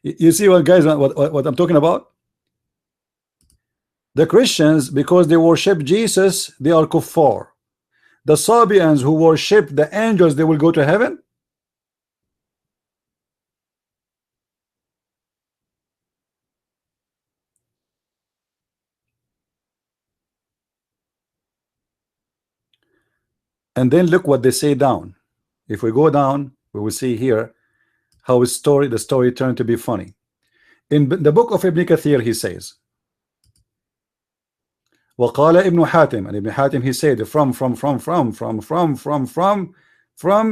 You see what, guys, what I'm talking about? The Christians, because they worship Jesus, they are kuffar. The Sabians who worship the angels, they will go to heaven? And then look what they say down. If we go down, we will see here how the story turned to be funny. In the book of Ibn Kathir, he says, وقال ابن حاتم, and Ibn Hatim, he said, from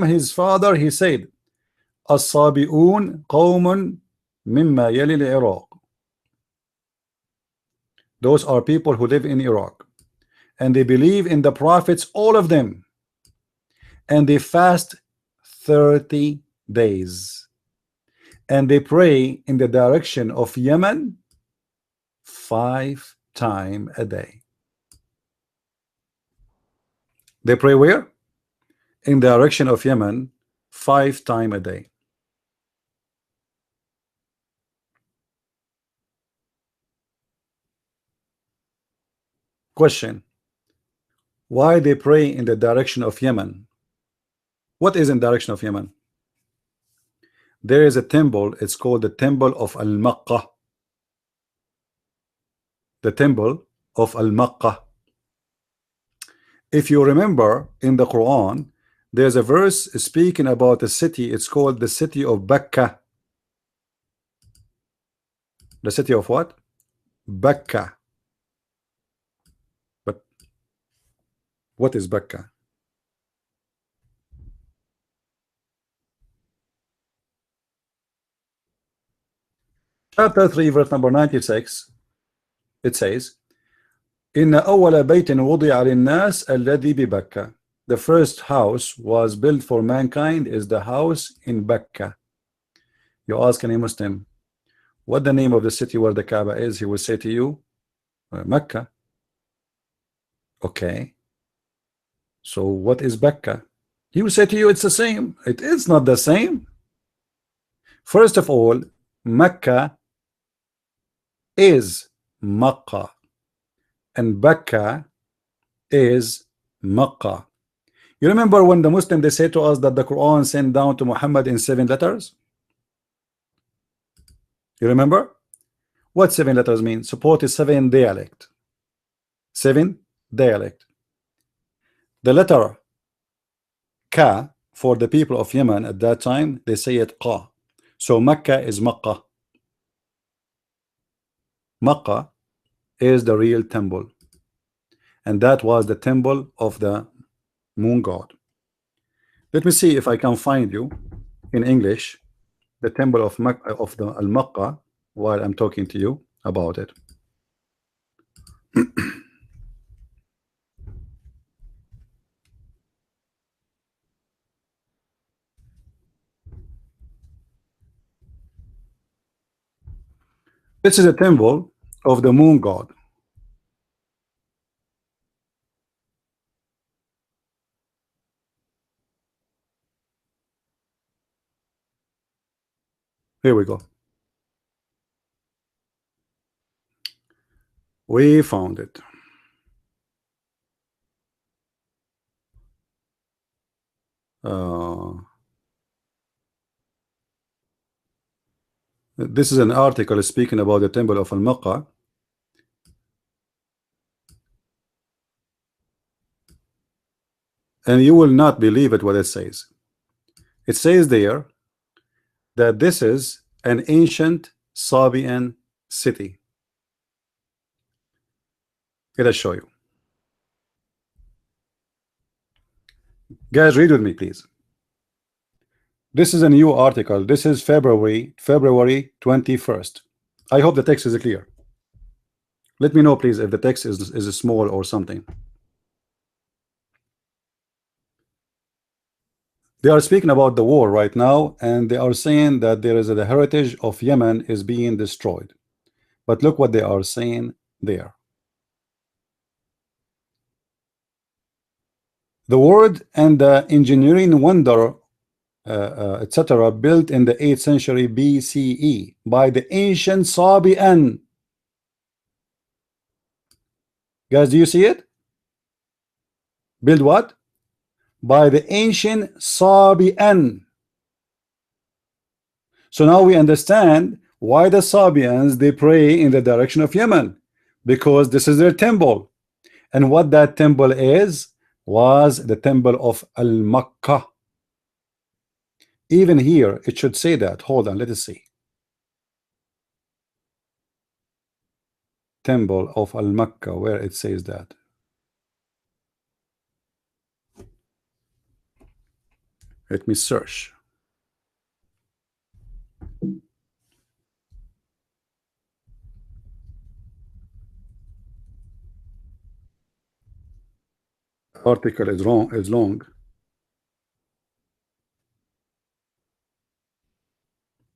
his father, he said, الصابئون قوم مما يلي العراق. Those are people who live in Iraq, and they believe in the prophets, all of them, and they fast 30 days, and they pray in the direction of Yemen 5 times a day. They pray where? In the direction of Yemen 5 times a day. Question: why they pray in the direction of Yemen? What is in direction of Yemen? There is a temple, it's called the Temple of Al-Makkah. The Temple of Al-Makkah. If you remember in the Quran, there's a verse speaking about a city, it's called the city of Bakka. The city of what? Bakka. But what is Bakka? Chapter 3, verse number 96, it says, إن أول بيت وضع للناس الذي ببكة. The first house was built for mankind is the house in Bakka. You ask any Muslim, what the name of the city where the Kaaba is? He will say to you, Mecca. Okay. So what is Bakka? He will say to you, it's the same. It is not the same. First of all, Mecca is Makkah, and Bakka is Makkah. You remember when the Muslim, they say to us that the Quran sent down to Muhammad in 7 letters? You remember? What 7 letters mean? Support is 7 dialect. 7 dialect. The letter Ka for the people of Yemen at that time, they say it Qa. So Mecca is Makkah. Makkah is the real temple, and that was the temple of the moon god. Let me see if I can find you in English the temple of Makkah, of the Al-Makkah, while I'm talking to you. about it. This is a temple of the moon god. Here we go. We found it. This is an article speaking about the temple of Al-Makkah. And you will not believe it what it says. It says there that this is an ancient Sabian city. Let us show you. Guys, read with me, please. This is a new article. This is February 21st. I hope the text is clear. Let me know, please, if the text is small or something. They are speaking about the war right now, and they are saying that there is the heritage of Yemen is being destroyed. But look what they are saying there. The word and the engineering wonder, etc., built in the 8th century BCE by the ancient Sabian. Guys, do you see it? Build what? By the ancient Sabian. So now we understand why the Sabians, they pray in the direction of Yemen, because this is their temple. And what that temple is was the temple of Al-Makkah. Even here it should say that. Hold on, let us see. Temple of Al-Makkah, where it says that. Let me search. Article is long.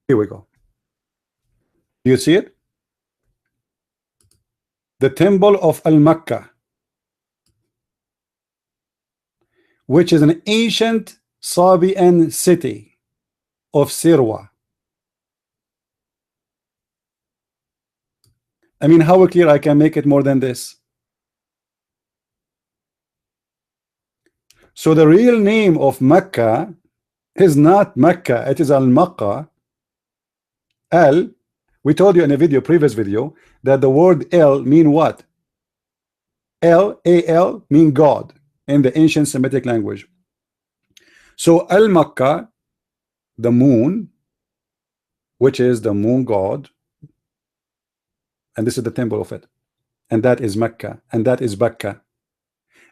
Here we go. Do you see it? The temple of Al-Makkah, which is an ancient Sabian city of Sirwa. I mean, how clear I can make it more than this? So the real name of Mecca is not Mecca, it is Al-Makkah. Al, we told you in a previous video, that the word El mean what? L-A-L mean God in the ancient Semitic language. So Al-Makkah, the moon, which is the moon god, and this is the temple of it, and that is Mecca, and that is Bakka.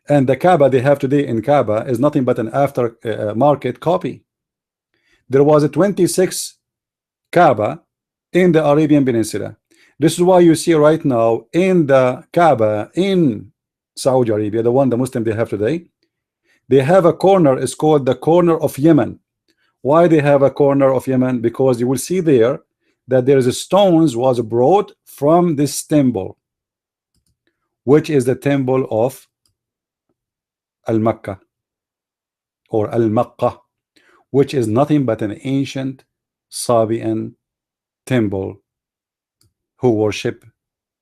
And the Kaaba they have today in Kaaba is nothing but an after-market copy. There was a 26 Kaaba in the Arabian Peninsula. This is why you see right now in the Kaaba in Saudi Arabia, the one the Muslim they have today, they have a corner, it's called the corner of Yemen. Why they have a corner of Yemen? Because you will see there that there is a stones was brought from this temple, which is the temple of Al-Makkah or Al-Makkah, which is nothing but an ancient Sabian temple who worship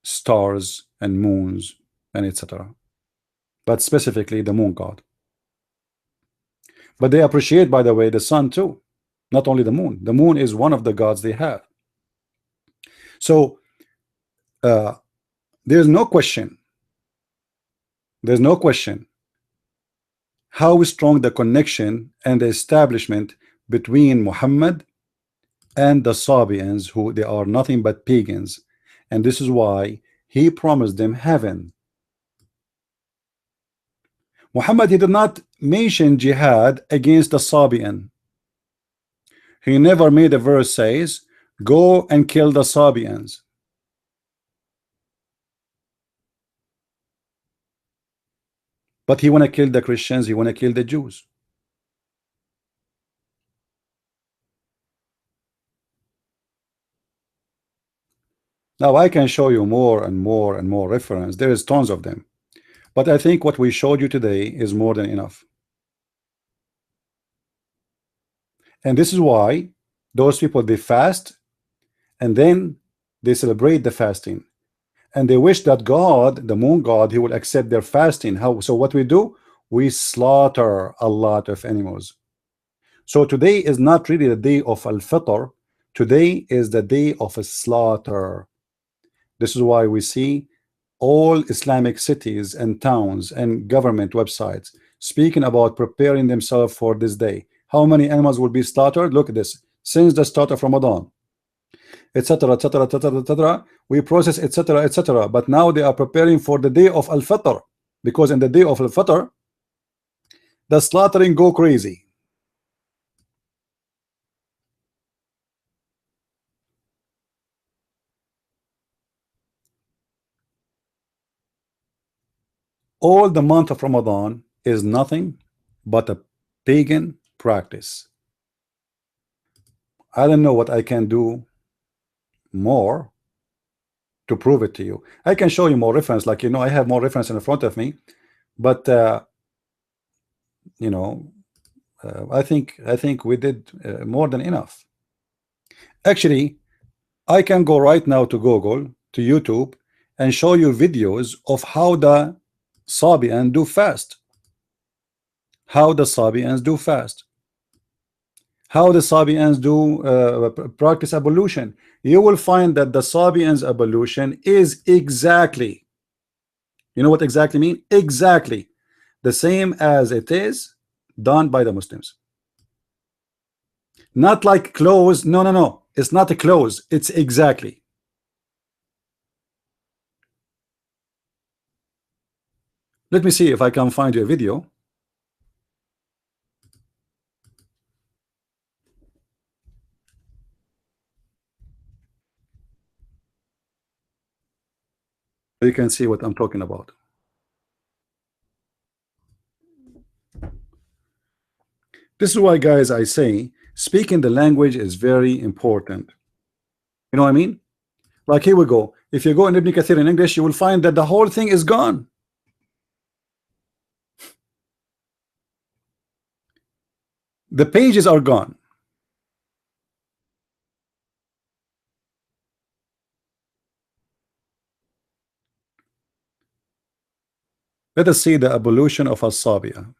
stars and moons and etc., but specifically the moon god. But they appreciate, by the way, the sun too, not only the moon. The moon is one of the gods they have. So there's no question how strong the connection and the establishment between Muhammad and the Sabians, who they are nothing but pagans, and this is why he promised them heaven. Muhammad, he did not mention jihad against the Sabian. He never made a verse says go and kill the Sabians. But he want to kill the Christians, he want to kill the Jews. Now I can show you more and more and more reference. There is tons of them. But I think what we showed you today is more than enough. And this is why those people, they fast and then they celebrate the fasting. And they wish that God, the moon God, he will accept their fasting. How? So what we do? We slaughter a lot of animals. So today is not really the day of Al-Fitr. Today is the day of a slaughter. This is why we see all Islamic cities and towns and government websites speaking about preparing themselves for this day. How many animals will be slaughtered? Look at this. Since the start of Ramadan, etc., etc., etc., etc., we process, etc., etc. But now they are preparing for the day of Al-Fitr, because in the day of Al-Fitr, the slaughtering go crazy. All the month of Ramadan is nothing but a pagan practice. I don't know what I can do more to prove it to you. I can show you more reference, like, I have more reference in front of me, but you know, I think we did more than enough. Actually, I can go right now to Google, to YouTube, and show you videos of how the Sabian do fast. How the Sabians do fast. How the Sabians do practice ablution. You will find that the Sabians ablution is exactly, you know what exactly mean? Exactly the same as it is done by the Muslims. Not like close. No, no, no. It's not a close. It's exactly. Let me see if I can find you a video. You can see what I'm talking about. This is why, guys, I say speaking the language is very important. You know what I mean? Like, here we go. If you go in Ibn Kathir in English, you will find that the whole thing is gone. The pages are gone. Let us see the evolution of As-Sabia.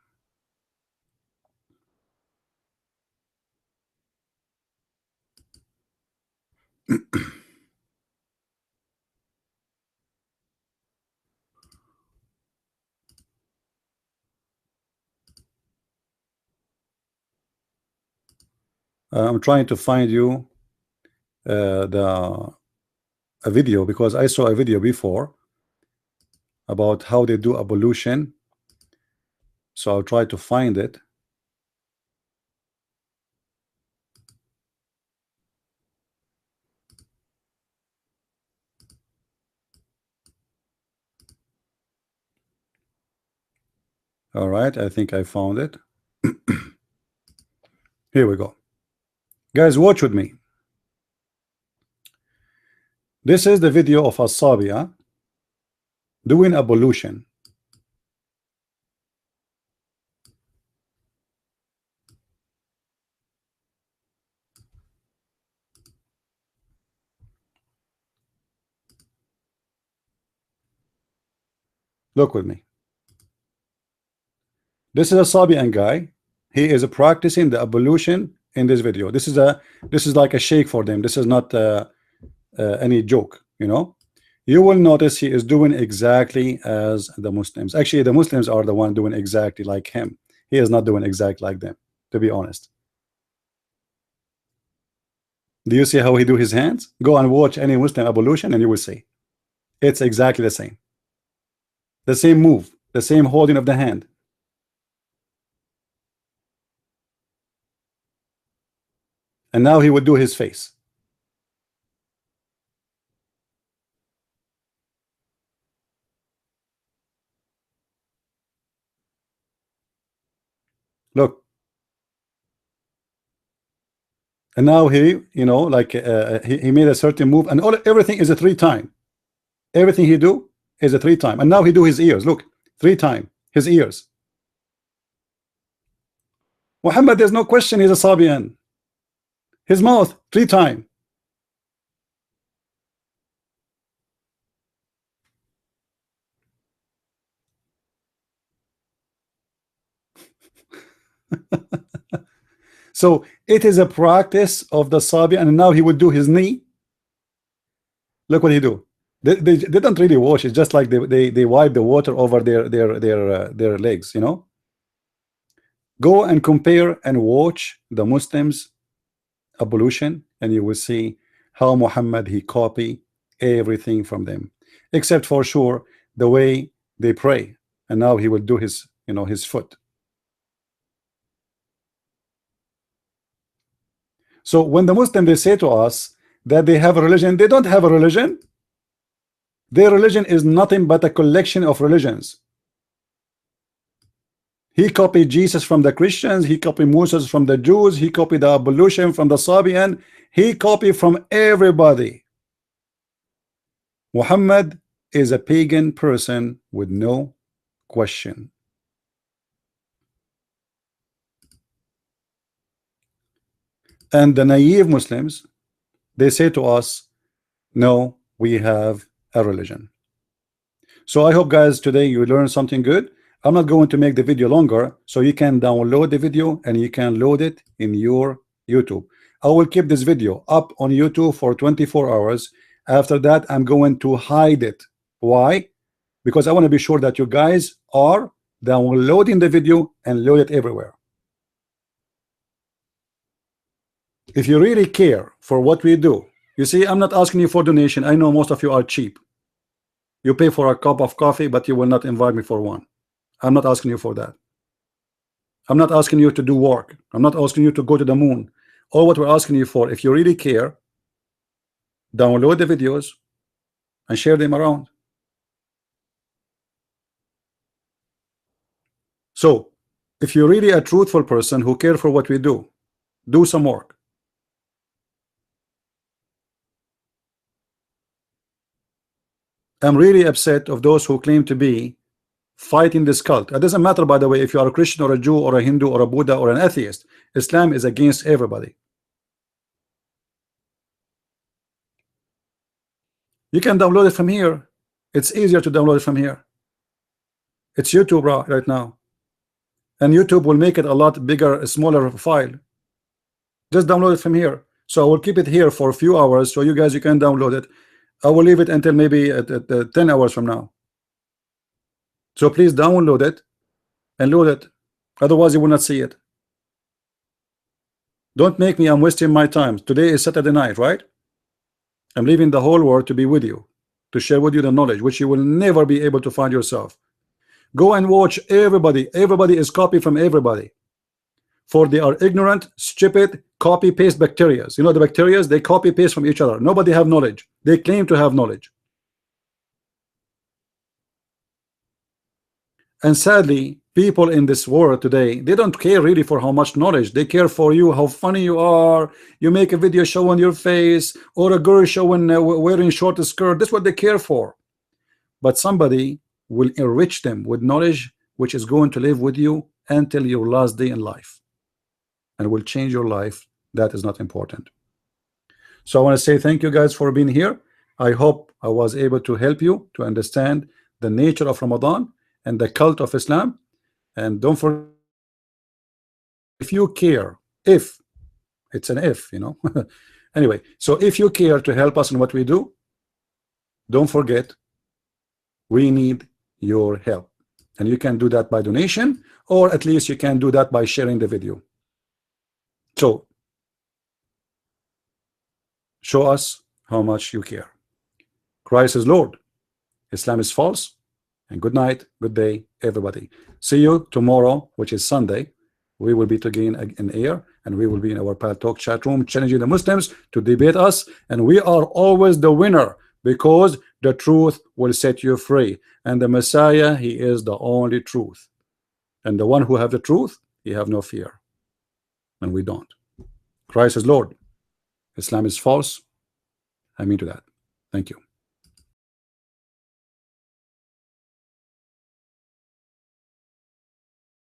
I'm trying to find you the a video, because I saw a video before about how they do ablution. So I'll try to find it. All right, I think I found it. Here we go. Guys, watch with me. This is the video of As-Sabia doing ablution. Look with me. This is a Sabian guy. He is practicing the ablution in this video. This is like a shake for them. This is not any joke, you know. You will notice he is doing exactly as the Muslims. Actually, the Muslims are the one doing exactly like him. He is not doing exactly like them, to be honest. Do you see how he do his hands? Go and watch any Muslim ablution and you will see. It's exactly the same. The same move, the same holding of the hand. And now he would do his face. And now he, you know, like he made a certain move, and everything is a 3 time. Everything he do is a 3 time. And now he do his ears. Look, 3 time his ears. Muhammad, there's no question he's a Sabian. His mouth 3 time. So it is a practice of the Sabian, and now he would do his knee. Look what he do. They don't really wash. It's just like they wipe the water over their legs, you know. Go and compare and watch the Muslims ablution, and you will see how Muhammad he copy everything from them, except for sure the way they pray. And now he will do his, you know, his foot. So when the Muslim they say to us that they have a religion, they don't have a religion. Their religion is nothing but a collection of religions. He copied Jesus from the Christians, he copied Moses from the Jews, he copied the ablution from the Sabian, he copied from everybody. Muhammad is a pagan person with no question. And the naive Muslims, they say to us, no, we have a religion. So I hope guys today you learned something good. I'm not going to make the video longer, so you can download the video and you can load it in your YouTube. I will keep this video up on YouTube for 24 hours. After that, I'm going to hide it. Why? Because I want to be sure that you guys are downloading the video and load it everywhere. If you really care for what we do, you see, I'm not asking you for donation. I know most of you are cheap. You pay for a cup of coffee, but you will not invite me for one. I'm not asking you for that. I'm not asking you to do work. I'm not asking you to go to the moon. All what we're asking you for, if you really care, download the videos and share them around. So if you're really a truthful person who care for what we do some work. I'm really upset of those who claim to be fighting this cult. It doesn't matter, by the way, if you are a Christian or a Jew or a Hindu or a Buddha or an atheist. Islam is against everybody. You can download it from here. It's easier to download it from here. It's YouTube right now, and YouTube will make it a lot bigger, a smaller file. Just download it from here. So I will keep it here for a few hours so you guys you can download it. I will leave it until maybe at 10 hours from now. So please download it and load it, otherwise you will not see it. Don't make me, I'm wasting my time. Today is Saturday night, right? I'm leaving the whole world to be with you, to share with you the knowledge which you will never be able to find yourself. Go and watch everybody. Everybody is copied from everybody, for they are ignorant, stupid, copy paste bacteria. You know the bacteria, they copy paste from each other. Nobody have knowledge. They claim to have knowledge. And sadly, people in this world today, they don't care really for how much knowledge. They care for you, how funny you are. You make a video showing your face, or a girl showing wearing short skirt. That's what they care for. But somebody will enrich them with knowledge which is going to live with you until your last day in life, and will change your life. That is not important. So I want to say thank you guys for being here. I hope I was able to help you to understand the nature of Ramadan and the cult of Islam. And don't forget, if you care, if it's an if, you know. Anyway, so if you care to help us in what we do, don't forget, we need your help. And you can do that by donation, or at least you can do that by sharing the video. So show us how much you care. Christ is Lord, Islam is false. And good night, good day, everybody. See you tomorrow, which is Sunday. We will be together in air, and we will be in our Pal Talk chat room challenging the Muslims to debate us. And we are always the winner, because the truth will set you free. And the Messiah, he is the only truth. And the one who have the truth, he have no fear. And we don't. Christ is Lord. Islam is false. I mean to that. Thank you.